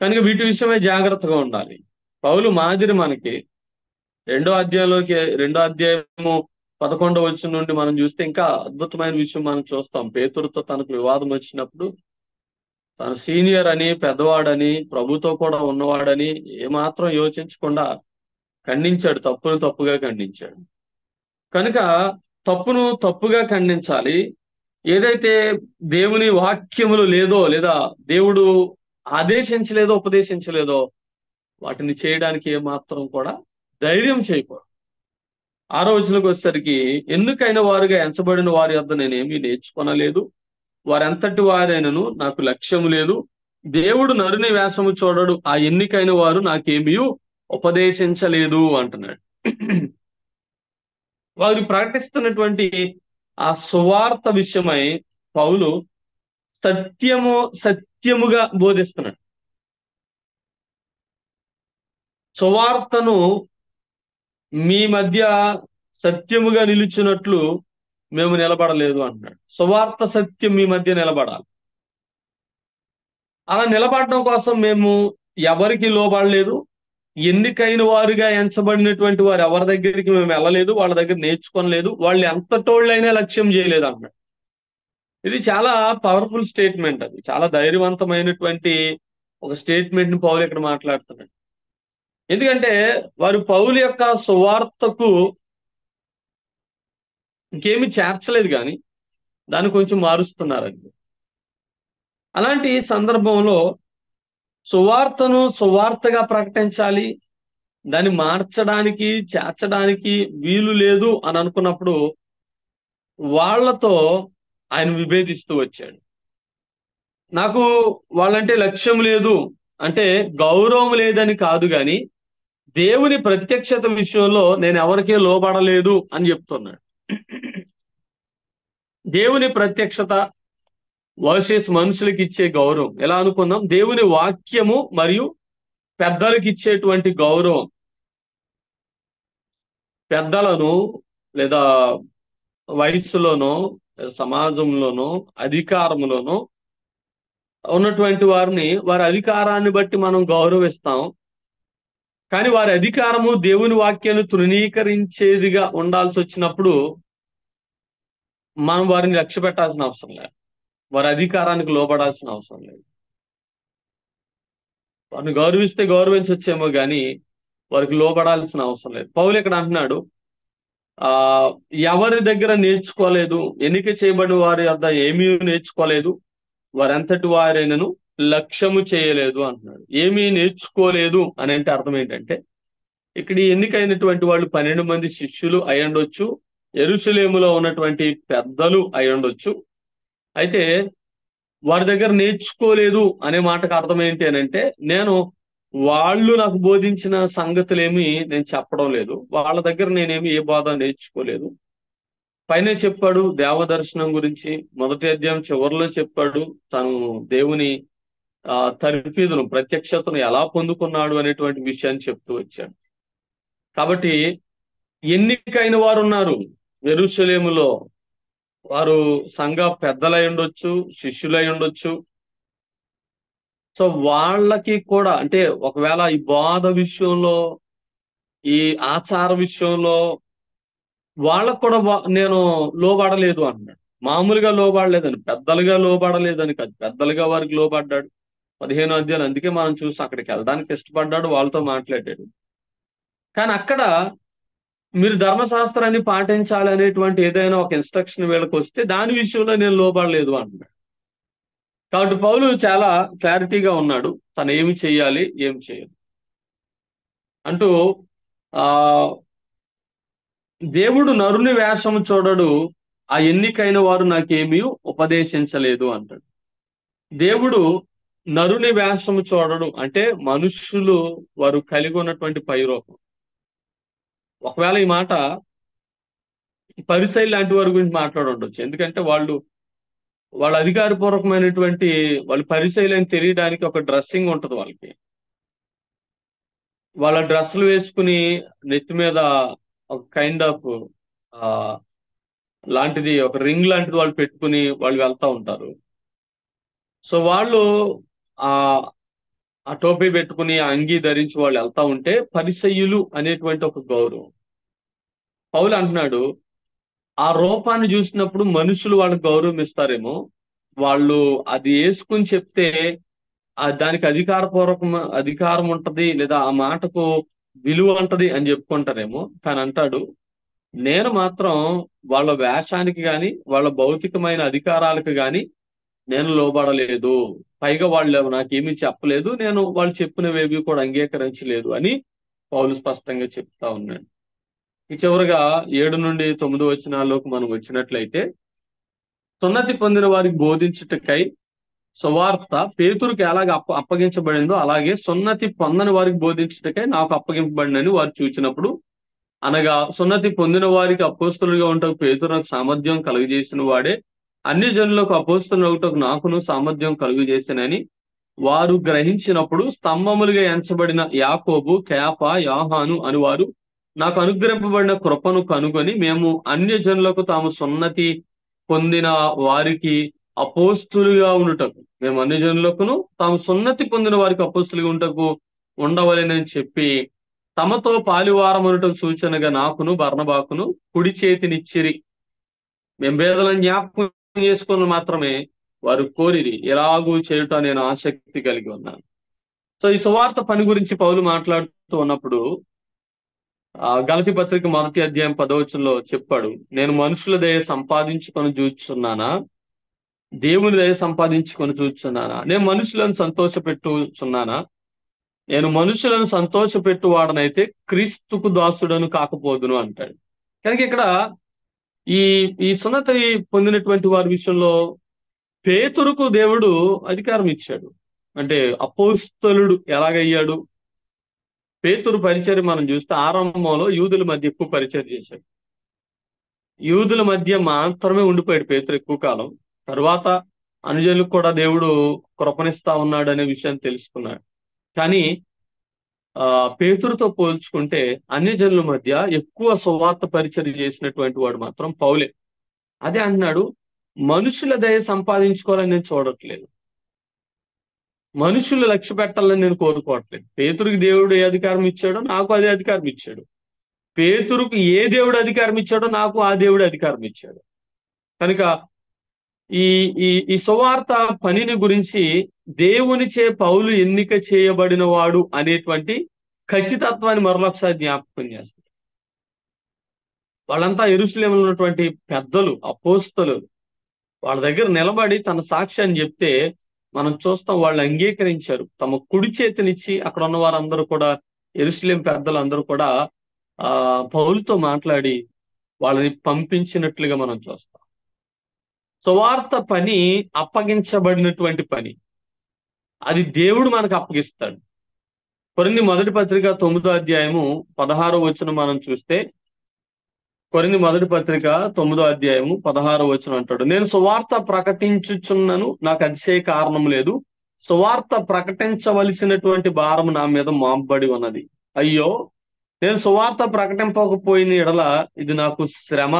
కనుక వీటి విషయమే జాగ్రత్తగా ఉండాలి. పౌలు మాదిరి మనకి 2వ అధ్యాయము 11వ వచనం నుండి మనం చూస్తే ఇంకా అద్భుతమైన విషయం మనం చూస్తాం. పేతురుతో తనకు వివాదం వచ్చినప్పుడు తను సీనియర్ అని, పెద్దవాడని, ప్రభుతో కూడా ఉన్నవాడని ఏమాత్రం యోచించకుండా ఖండించాడు. తప్పును తప్పుగా ఖండించాడు. కనుక తప్పును తప్పుగా ఖండించాలి. ఏదైతే దేవుని వాక్యములు లేదో, లేదా దేవుడు ఆదేశించలేదో, ఉపదేశించలేదో వాటిని చేయడానికి ఏమాత్రం కూడా ధైర్యం చేయకూడదు. 6వ వచనంకి వచ్చేసరికి, ఎన్నికైన వారుగా ఎంచబడిన వారి వద్ద నేనేమీ నేర్చుకొనలేదు, వారెంతటి వారైనను నాకు లక్ష్యము లేదు. దేవుడు నరుని వేషము చూడడు, ఆ ఎన్నికైన వారు నాకేమీ ఉపదేశించలేదు అంటున్నాడు. వారు ప్రకటిస్తున్నటువంటి ఆ సువార్త విషయమై పౌలు సత్యముగా బోధిస్తున్నాడు. సువార్తను మీ మధ్య సత్యముగా నిలిచినట్లు మేము నిలబడలేదు అంటున్నాడు. సువార్త సత్యం మీ మధ్య నిలబడాలి. అలా నిలబడడం కోసం మేము ఎవరికి లోబడలేదు. ఎన్నికైన వారుగా ఎంచబడినటువంటి వారు ఎవరి దగ్గరికి మేము వెళ్ళలేదు, వాళ్ళ దగ్గర నేర్చుకోలేదు, వాళ్ళు ఎంతటోళ్ళైనా లక్ష్యం చేయలేదు అన్నాడు. ఇది చాలా పవర్ఫుల్ స్టేట్మెంట్. అది చాలా ధైర్యవంతమైనటువంటి ఒక స్టేట్మెంట్ ని పౌలు ఇక్కడ మాట్లాడుతున్నాడు. ఎందుకంటే వారు పౌలు యొక్క సువార్తకు ఇంకేమీ చేర్చలేదు, కానీ దాన్ని కొంచెం మారుస్తున్నారు. అది అలాంటి సందర్భంలో సువార్తను సువార్తగా ప్రకటించాలి, దాన్ని మార్చడానికి చేర్చడానికి వీలు లేదు అని అనుకున్నప్పుడు వాళ్ళతో ఆయన విభేదిస్తూ వచ్చాడు. నాకు వాళ్ళంటే లక్ష్యం లేదు, అంటే గౌరవం లేదని కాదు, కానీ దేవుని ప్రత్యక్షత విషయంలో నేను ఎవరికీ లోబడలేదు అని చెప్తున్నాడు. దేవుని ప్రత్యక్షత వర్సెస్ మనుషులకి ఇచ్చే గౌరవం ఎలా అనుకుందాం? దేవుని వాక్యము మరియు పెద్దలకు ఇచ్చేటువంటి గౌరవం, పెద్దలను లేదా వయస్సులోనో సమాజంలోనో అధికారంలోనో ఉన్నటువంటి వారిని, వారి అధికారాన్ని బట్టి మనం గౌరవిస్తాం. కానీ వారి అధికారము దేవుని వాక్యాన్ని తృణీకరించేదిగా ఉండాల్సి వచ్చినప్పుడు మనం వారిని లక్ష్య పెట్టాల్సిన అవసరం లేదు, వారి అధికారానికి లోబడాల్సిన అవసరం లేదు. వారిని గౌరవిస్తే గౌరవించవచ్చేమో కానీ వారికి లోబడాల్సిన అవసరం లేదు. పౌలు ఇక్కడ అంటున్నాడు, ఎవరి దగ్గర నేర్చుకోలేదు, ఎన్నిక చేయబడిన వారి వద్ద ఏమీ నేర్చుకోలేదు, వారంతటి వారైనను లక్ష్యము చేయలేదు అంటున్నాడు. ఏమీ నేర్చుకోలేదు అని అంటే అర్థం ఏంటంటే, ఇక్కడ ఎన్నికైనటువంటి వాళ్ళు 12 మంది శిష్యులు అయ్యుండొచ్చు, యెరూషలేములో ఉన్నటువంటి పెద్దలు అయ్యుండొచ్చు. అయితే వారి దగ్గర నేర్చుకోలేదు అనే మాటకు అర్థం ఏంటి అని అంటే, వాళ్ళు నాకు బోధించిన సంగతులేమి నేను చెప్పడం లేదు, వాళ్ళ దగ్గర నేనేమి ఏ బోధ నేర్చుకోలేదు. పైన చెప్పాడు దేవదర్శనం గురించి, మొదటి అధ్యాయం చివరిలో చెప్పాడు తను దేవుని తర్ఫీదును, ప్రత్యక్షతను ఎలా పొందుకున్నాడు అనేటువంటి విషయాన్ని చెప్తూ వచ్చాడు. కాబట్టి ఎన్నికైన వారు ఉన్నారు యెరూషలేములో, వారు సంఘ పెద్దలై ఉండొచ్చు, శిష్యులై ఉండొచ్చు. సో వాళ్ళకి కూడా, అంటే ఒకవేళ ఈ బోధ విషయంలో, ఈ ఆచార విషయంలో వాళ్ళకు కూడా నేను లోబడలేదు అన్నాడు. మామూలుగా లోబడలేదని, పెద్దలుగా లోబడలేదని కాదు, పెద్దలుగా వారికి లోబడ్డాడు. 15వ అధ్యాయం అందుకే మనం చూసి అక్కడికి వెళ్ళడానికి ఇష్టపడ్డాడు, వాళ్ళతో మాట్లాడాడు. కానీ అక్కడ మీరు ధర్మశాస్త్రాన్ని పాటించాలి అనేటువంటి ఏదైనా ఒక ఇన్స్ట్రక్షన్ వీళ్ళకి వస్తే దాని విషయంలో నేను లోబడలేదు అంటున్నాడు. కాబట్టి పౌలు చాలా క్లారిటీగా ఉన్నాడు, తను ఏమి చేయాలి ఏమి చేయాలి అంటూ. ఆ దేవుడు నరుని వేషము చూడడు, ఆ ఎన్నికైన వారు నాకేమీ ఉపదేశించలేదు అంటాడు. దేవుడు నరుని వేషము చూడడు అంటే మనుష్యులు వారు కలిగి ఉన్నటువంటి పైరూపం. ఒకవేళ ఈ మాట పరిసయ్యులు లాంటి వారి గురించి మాట్లాడుండొచ్చు, ఎందుకంటే వాళ్ళ అధికారపూర్వకమైనటువంటి వాళ్ళు పరిసయ్యులు అని తెలియడానికి ఒక డ్రెస్సింగ్ ఉంటుంది వాళ్ళకి. వాళ్ళ డ్రెస్సులు వేసుకుని నెత్తి మీద ఒక కైండ్ ఆఫ్ లాంటిది, ఒక రింగ్ లాంటిది వాళ్ళు పెట్టుకుని వాళ్ళు వెళ్తా ఉంటారు. సో వాళ్ళు ఆ ఆ టోపీ పెట్టుకుని ఆ అంగీ ధరించి వాళ్ళు వెళ్తా ఉంటే పరిసయ్యులు అనేటువంటి ఒక గౌరవం. పౌలు అంటున్నాడు, ఆ రూపాన్ని చూసినప్పుడు మనుషులు వాళ్ళకి గౌరవం ఇస్తారేమో, వాళ్ళు అది వేసుకుని చెప్తే దానికి అధికారం ఉంటది, లేదా ఆ మాటకు విలువ ఉంటది అని చెప్పుకుంటారేమో. కానీ అంటాడు, నేను మాత్రం వాళ్ళ వేషానికి గాని వాళ్ళ భౌతికమైన అధికారాలకు గాని నేను లోబడలేదు, పైగా వాళ్ళు నాకేమీ చెప్పలేదు, నేను వాళ్ళు చెప్పినవేవి కూడా అంగీకరించలేదు అని పౌలు స్పష్టంగా చెప్తా ఉన్నాడు. ఈ చివరిగా 7 నుండి 9 వచనాల్లోకి మనం వచ్చినట్లయితే, సున్నతి పొందిన వారికి బోధించుటకై సువార్త పేతురుకి ఎలాగ అప్పగించబడిందో అలాగే సున్నతి పొందని వారికి బోధించుటకై నాకు అప్పగింపబడినని వారు చూచినప్పుడు, అనగా సున్నతి పొందిన వారికి అపోస్తలుగా ఉంటకు పేతురుకు సామర్థ్యం కలుగజేసిన వాడే అన్ని జనులకు అపోస్తలుటకు నాకును సామర్థ్యం కలుగజేసినని వారు గ్రహించినప్పుడు, స్తంభములుగా ఎంచబడిన యాకోబు, కేఫ, యోహాను అని వారు నాకు అనుగ్రహింపబడిన కృపను కనుగొని, మేము అన్య జనులకు తాము సున్నతి పొందిన వారికి అపోస్తులుగా ఉండుటకు, మేము అన్ని జనులకును తాము సున్నతి పొందిన వారికి అపోస్తులుగా ఉంటకు ఉండవలెనని చెప్పి తమతో పాలివారమనుటకు సూచనగా నాకును బర్నబాకును కుడి చేతినిచ్చిరి. మేము భేదలను జ్ఞాపకం చేసుకుని మాత్రమే వారు కోరిరి, ఎలాగూ చేయుట నేను ఆసక్తి కలిగి ఉన్నాను. సో ఈ సువార్త పని గురించి పౌలు మాట్లాడుతూ ఉన్నప్పుడు గలతీ పత్రిక 1వ అధ్యాయం 10వ వచనంలో చెప్పాడు, నేను మనుషుల దయ సంపాదించుకొని చూచుచున్నానా, దేవుని దయ సంపాదించుకొని చూచుచున్నానా, నేను మనుషులను సంతోషపెట్టుచున్నానా, నేను మనుషులను సంతోషపెట్టువాడనైతే క్రీస్తుకు దాసుడను కాకపోదును అంటాడు. కనుక ఇక్కడ ఈ ఈ సున్నతి పొందినటువంటి వారి విషయంలో పేతురుకు దేవుడు అధికారం ఇచ్చాడు. అంటే అపోస్తలుడు ఎలాగయ్యాడు? పేతురు పరిచర్య మనం చూస్తే ఆరంభంలో యూదుల మధ్య ఎక్కువ పరిచర్య చేశాడు. యూదుల మధ్య మాత్రమే ఉండిపోయాడు పేతురు ఎక్కువ కాలం. తర్వాత అనుజనులకు కూడా దేవుడు కృపణిస్తా ఉన్నాడు అనే విషయాన్ని తెలుసుకున్నాడు. కానీ పేతురుతో పోల్చుకుంటే అన్యజనుల మధ్య ఎక్కువ సువార్త పరిచర్య చేసినటువంటి వాడు మాత్రం పౌలే. అదే అంటున్నాడు, మనుషుల దయ సంపాదించుకోవాలని నేను చూడట్లేదు, మనుషులు లక్ష్య పెట్టాలని నేను కోరుకోవట్లేదు. పేతురుకి దేవుడు ఏ అధికారం ఇచ్చాడో నాకు అదే అధికారం ఇచ్చాడు. పేతురుకు ఏ దేవుడు అధికారం ఇచ్చాడో నాకు ఆ దేవుడు అధికారం ఇచ్చాడు. కనుక ఈ ఈ ఈ సువార్త పనిని గురించి దేవునిచే పౌలు ఎన్నిక చేయబడిన వాడు అనేటువంటి ఖచ్చితత్వాన్ని మరొకసారి జ్ఞాపకం చేస్తారు. వాళ్ళంతా యెరూషలేములో ఉన్నటువంటి పెద్దలు, అపోస్తలు, వాళ్ళ దగ్గర నిలబడి తన సాక్ష్యాన్ని చెప్తే మనం చూస్తాం, వాళ్ళు అంగీకరించారు. తమ కుడి చేతినిచ్చి అక్కడ ఉన్న వారందరూ కూడా, యెరూషలేం పెద్దలు అందరూ కూడా పౌలుతో మాట్లాడి వాళ్ళని పంపించినట్లుగా మనం చూస్తాం. సువార్త పని అప్పగించబడినటువంటి పని, అది దేవుడు మనకు అప్పగిస్తాడు. కొరింథీ 1వ పత్రిక 9వ అధ్యాయము 16వ వచనం మనం చూస్తే, కొరింథీ 1వ పత్రిక 9వ అధ్యాయము 16వ వచనం అంటాడు, నేను సువార్త ప్రకటించుచున్నను, నాకు అతిశయ కారణం లేదు, సువార్త ప్రకటించవలసినటువంటి భారం నా మీద మోపబడి ఉన్నది. అయ్యో, నేను సువార్త ప్రకటింపకపోయిన ఎడల ఇది నాకు శ్రమ,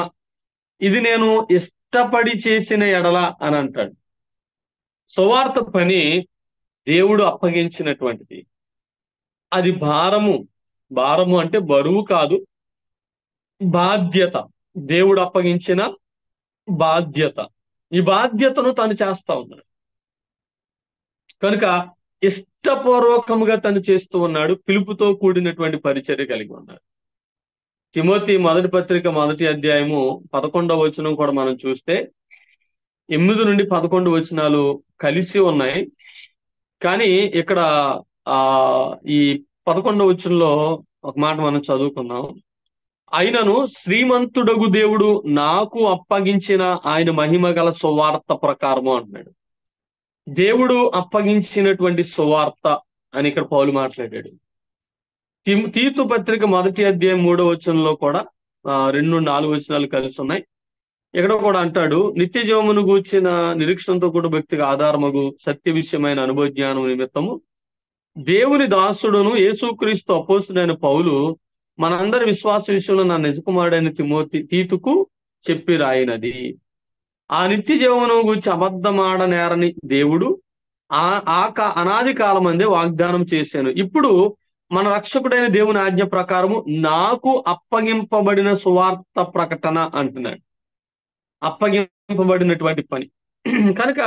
ఇది నేను ఇష్టపడి చేసిన ఎడల అని అంటాడు. సువార్త పని దేవుడు అప్పగించినటువంటిది. అది భారము అంటే బరువు కాదు, బాధ్యత. దేవుడు అప్పగించిన బాధ్యత. ఈ బాధ్యతను తను చేస్తా ఉన్నాడు. కనుక ఇష్టపూర్వకముగా తను చేస్తూ ఉన్నాడు. పిలుపుతో కూడినటువంటి పరిచర్య కలిగి ఉన్నాడు. తిమోతి 1వ పత్రిక 1వ అధ్యాయము 11వ వచనం కూడా మనం చూస్తే 8 నుండి 11 వచనాలు కలిసి ఉన్నాయి. కానీ ఇక్కడ ఈ 11వ వచనంలో ఒక మాట మనం చదువుకుందాం. అయినను శ్రీమంతుడగు దేవుడు నాకు అప్పగించిన ఆయన మహిమ గల సువార్త ప్రకారము అంటున్నాడు. దేవుడు అప్పగించినటువంటి సువార్త అని ఇక్కడ పౌలు మాట్లాడాడు. తీతు పత్రిక 1వ అధ్యాయం 3వ వచనంలో కూడా 2-4 వచనాలు కలిసి ఉన్నాయి. ఇక్కడ కూడా అంటాడు, నిత్య జీవమును గూర్చిన నిరీక్షణతో కూడా భక్తికి ఆధారమగు సత్య విషయమైన అనుభవ జ్ఞానం నిమిత్తము దేవుని దాసుడును యేసుక్రీస్తు అపోస్తుడైన పౌలు మనందరి విశ్వాస విషయంలో నా నిజకుమారుడైన తీతుకు చెప్పి రాయినది. ఆ నిత్య జీవమును గురించి అబద్ధమాడనేరని దేవుడు అనాది కాలమందే వాగ్దానం చేశాను. ఇప్పుడు మన రక్షకుడైన దేవుని ఆజ్ఞ ప్రకారము నాకు అప్పగింపబడిన సువార్త ప్రకటన అంటున్నాడు. అప్పగింపబడినటువంటి పని. కనుక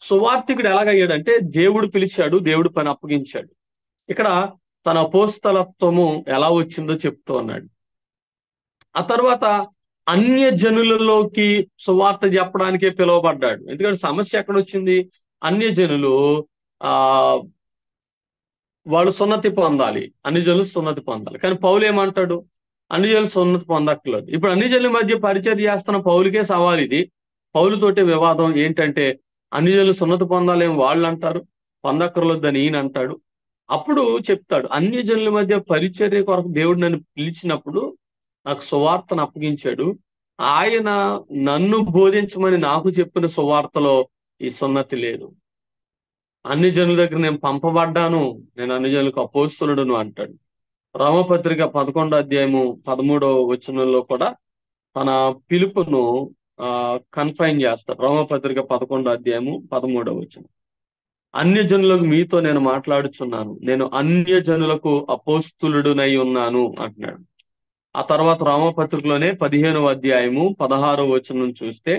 సువార్తికుడు ఎలాగయ్యాడంటే దేవుడు పిలిచాడు, దేవుడు పని అప్పగించాడు. ఇక్కడ తన అపోస్తలత్వము ఎలా వచ్చిందో చెప్తూ ఉన్నాడు. ఆ తర్వాత అన్య జనులలోకి సువార్త చెప్పడానికే పిలువబడ్డాడు. ఎందుకంటే సమస్య ఎక్కడ వచ్చింది? అన్య జనులు వాళ్ళు సున్నతి పొందాలి, అన్ని జనులు సున్నతి పొందాలి. కానీ పౌలు ఏమంటాడు? అన్ని జనులు సున్నతి పొందక్కర్లేదు. ఇప్పుడు అన్ని జనుల మధ్య పరిచర్య చేస్తున్న పౌలుకే సవాల్ ఇది. పౌలుతోటే వివాదం ఏంటంటే, అన్ని జనులు సున్నతి పొందాలేం వాళ్ళు అంటారు, పొందక్కర్లేదని ఈయన అంటాడు. అప్పుడు చెప్తాడు, అన్ని జనుల మధ్య పరిచర్య కొరకు దేవుడు నన్ను పిలిచినప్పుడు నాకు సువార్తను అప్పగించాడు. ఆయన నన్ను బోధించమని నాకు చెప్పిన సువార్తలో ఈ సున్నతి లేదు. అన్ని జనుల దగ్గర నేను పంపబడ్డాను, నేను అన్ని జనులకు అపోస్తలుడును అంటాడు. రోమపత్రిక 11వ అధ్యాయము 13వ వచనంలో కూడా తన పిలుపును కన్ఫైన్ చేస్తాడు. రోమపత్రిక 11వ అధ్యాయము 13వ వచనం, అన్య జనులకు మీతో నేను మాట్లాడుచున్నాను, నేను అన్య జనులకు అపోస్తులుడునై ఉన్నాను అంటున్నాడు. ఆ తర్వాత రోమపత్రికలోనే 15వ అధ్యాయము 16వ వచనం చూస్తే,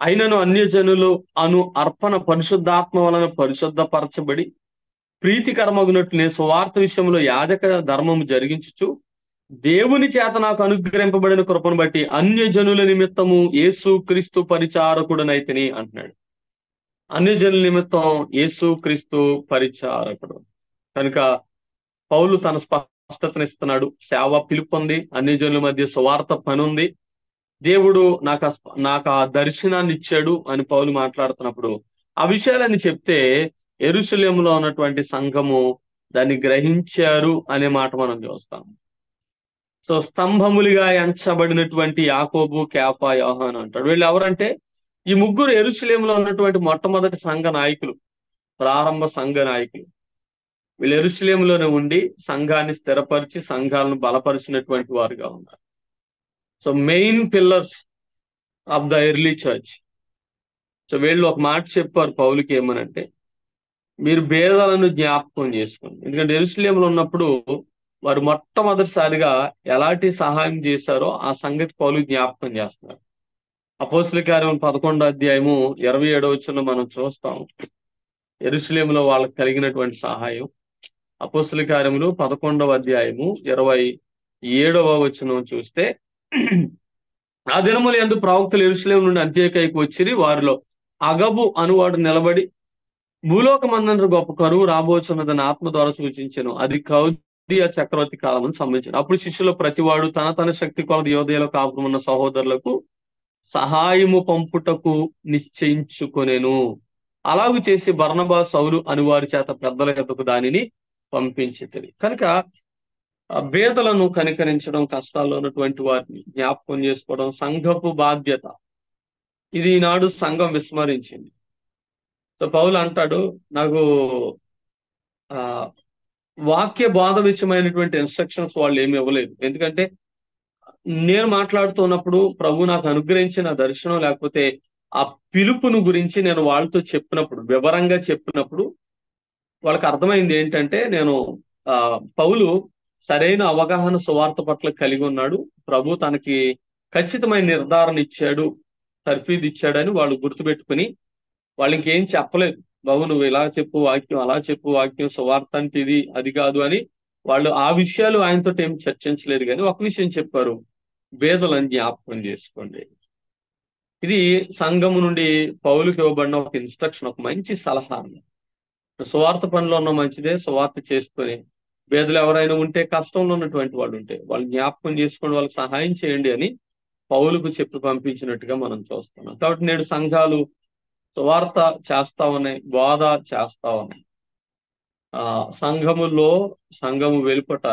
అయినను అన్య జనులు అను అర్పణ పరిశుద్ధాత్మ వలన పరిశుద్ధపరచబడి ప్రీతికరమగునట్లు నేను సువార్త విషయంలో యాజక ధర్మము జరిగించుచు దేవుని చేత నాకు అనుగ్రహింపబడిన కృపను బట్టి అన్యజనుల నిమిత్తము యేసు క్రీస్తు పరిచారకుడనైతిని అంటున్నాడు. అన్యజనుల నిమిత్తం యేసు క్రీస్తు పరిచారకుడు. కనుక పౌలు తన స్పష్టతనిస్తున్నాడు. సేవ పిలుపు ఉంది, అన్యజనుల మధ్య సువార్త పని ఉంది, దేవుడు నాకు ఆ దర్శనాన్ని ఇచ్చాడు అని పౌలు మాట్లాడుతున్నప్పుడు ఆ విషయాలని చెప్తే యెరూషలేములో ఉన్నటువంటి సంఘము దాన్ని గ్రహించారు అనే మాట మనం చూస్తాం. సో స్తంభములుగా ఎంచబడినటువంటి యాకోబు, కేఫా, యోహాను అంటాడు. వీళ్ళు ఎవరంటే ఈ ముగ్గురు యెరూషలేములో ఉన్నటువంటి మొట్టమొదటి సంఘ నాయకులు, ప్రారంభ సంఘ నాయకులు. వీళ్ళు యెరూషలేములోనే ఉండి సంఘాన్ని స్థిరపరిచి సంఘాలను బలపరిచినటువంటి వారుగా ఉన్నారు. So main pillars of the early church. So వీళ్ళు ఒక మాట చెప్పారు పౌలుకి, ఏమనంటే మీరు భేదాలను జ్ఞాపకం చేసుకోండి. ఎందుకంటే యెరూషలేములో ఉన్నప్పుడు వారు మొట్టమొదటిసారిగా ఎలాంటి సహాయం చేశారో ఆ సంగతి పౌలు జ్ఞాపకం చేస్తున్నారు. అపోస్తలుల కార్యం 11వ అధ్యాయము 27వ వచనంలో మనం చూస్తాం యెరూషలేములో వాళ్ళకి కలిగినటువంటి సహాయం. అపోస్తలుల కార్యములు 11వ అధ్యాయము 27వ వచనం చూస్తే, ఆ దినములు యందు ప్రవక్తలు యెరూషలేము నుండి అంత్యోక్యకు వచ్చిరి. వారిలో అగబు అనువాడు నిలబడి భూలోకమందంత గొప్ప కరువు రాబోచున్నదని ఆత్మ ద్వారా సూచించెను. అది కౌదియ చక్రవర్తి కాలం సంబంధించిన. అప్పుడు శిష్యులు ప్రతివాడు తన తన శక్తి కొలది యోదయలో కాపురమున్న సహోదరులకు సహాయము పంపుటకు నిశ్చయించుకొనెను. అలాగు చేసి బర్నబా, సౌలు అని వారి చేత పెద్దల యొద్దకు దానిని పంపించితిరి. కనుక భేదలను కనికరించడం, కష్టాల్లో ఉన్నటువంటి వారిని జ్ఞాపకం చేసుకోవడం సంఘపు బాధ్యత. ఇది ఈనాడు సంఘం విస్మరించింది. సో పౌలు అంటాడు, నాకు వాక్య బోధ విషయమైనటువంటి ఇన్స్ట్రక్షన్స్ వాళ్ళు ఏమి ఇవ్వలేదు. ఎందుకంటే నేను మాట్లాడుతున్నప్పుడు ప్రభు నాకు అనుగ్రహించిన దర్శనం లేకపోతే ఆ పిలుపును గురించి నేను వాళ్ళతో చెప్పినప్పుడు, వివరంగా చెప్పినప్పుడు వాళ్ళకి అర్థమైంది ఏంటంటే నేను పౌలు సరైన అవగాహన సువార్త పట్ల కలిగి ఉన్నాడు, ప్రభు తనకి ఖచ్చితమైన నిర్ధారణ ఇచ్చాడు, తర్ఫీదు ఇచ్చాడని వాళ్ళు గుర్తుపెట్టుకుని వాళ్ళు ఇంకేం చెప్పలేదు. బాబు నువ్వు ఇలా చెప్పు వాక్యం, అలా చెప్పు వాక్యం, సువార్త అంటే ఇది అది కాదు అని వాళ్ళు ఆ విషయాలు ఆయనతో ఏం చర్చించలేదు. కానీ ఒక విషయం చెప్పారు, భేదలను జ్ఞాపకం చేసుకోండి. ఇది సంఘము నుండి పౌలుకి ఇవ్వబడిన ఒక ఇన్స్ట్రక్షన్, ఒక మంచి సలహా. సువార్త పనిలో ఉన్న మంచిదే, సువార్త చేసుకొని భేదలు ఎవరైనా ఉంటే, కష్టంలో ఉన్నటువంటి వాళ్ళు ఉంటే వాళ్ళు జ్ఞాపకం చేసుకొని వాళ్ళకి సహాయం చేయండి అని పౌలుకు చెప్పి పంపించినట్టుగా మనం చూస్తున్నాం. కాబట్టి నేడు సంఘాలు సువార్త చేస్తా ఉన్నాయి, బోధ చేస్తా ఉన్నాయి. సంఘము వెలుపట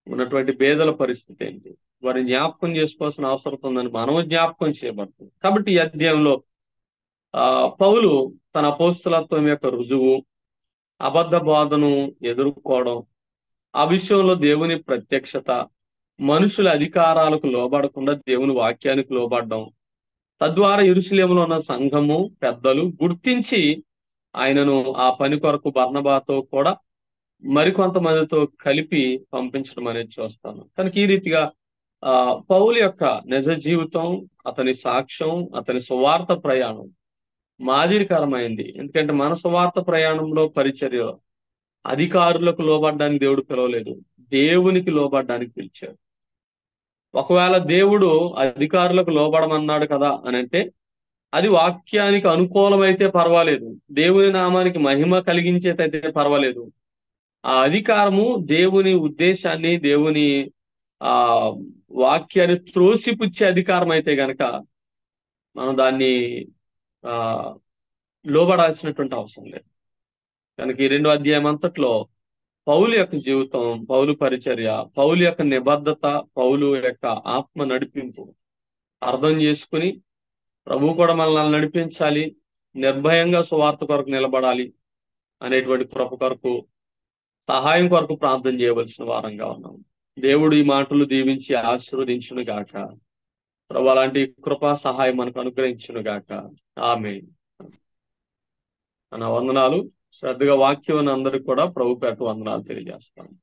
ఉన్నటువంటి భేదల పరిస్థితి ఏంటి, వారిని జ్ఞాపకం చేసుకోవాల్సిన అవసరం ఉందని మనం జ్ఞాపకం చేయబడుతుంది. కాబట్టి ఈ అధ్యాయంలో పౌలు తన అపోస్తలత్వం యొక్క రుజువు, అబద్ధ బోధను ఎదుర్కోవడం, ఆ విషయంలో దేవుని ప్రత్యక్షత, మనుషుల అధికారాలకు లోబడకుండా దేవుని వాక్యానికి లోబడడం, తద్వారా యెరూషలేములో ఉన్న సంఘము పెద్దలు గుర్తించి ఆయనను ఆ పని కొరకు బర్నబాతో కూడా మరికొంతమందితో కలిపి పంపించడం అనేది చూస్తాను. కనుక ఈ రీతిగా పౌలు యొక్క నిజ జీవితం, అతని సాక్ష్యం, అతని సువార్త ప్రయాణం మాదిరికరమైంది. ఎందుకంటే మన సువార్త ప్రయాణంలో పరిచర్య అధికారులకు లోబడ్డానికి దేవుడు పిలవలేదు, దేవునికి లోబడ్డానికి పిలిచాడు. ఒకవేళ దేవుడు అధికారులకు లోబడమన్నాడు కదా అని అంటే అది వాక్యానికి అనుకూలమైతే పర్వాలేదు, దేవుని నామానికి మహిమ కలిగించేదైతే పర్వాలేదు. ఆ అధికారము దేవుని ఉద్దేశాన్ని, దేవుని వాక్యాన్ని త్రోసిపుచ్చే అధికారం అయితే గనక మనం దాన్ని లోబడాల్సినటువంటి అవసరం లేదు. కనుక ఈ 2వ అధ్యాయం అంతట్లో పౌలు యొక్క జీవితం, పౌలు పరిచర్య, పౌలు యొక్క నిబద్ధత, పౌలు యొక్క ఆత్మ నడిపింపు అర్థం చేసుకుని ప్రభు కూడా మనల్ని నడిపించాలి, నిర్భయంగా సువార్త కొరకు నిలబడాలి అనేటువంటి కృప కొరకు, సహాయం కొరకు ప్రార్థన చేయవలసిన వారంగా ఉన్నాం. దేవుడు ఈ మాటలు దీవించి ఆశీర్వదించును గాక. ప్రభు అలాంటి కృపా సహాయం మనకు అనుగ్రహించును గాక. ఆమేన్. నా వందనాలు. శ్రద్ధగా వాక్యం అందరికి కూడా ప్రభు పేట వందనాలు తెలియజేస్తాను.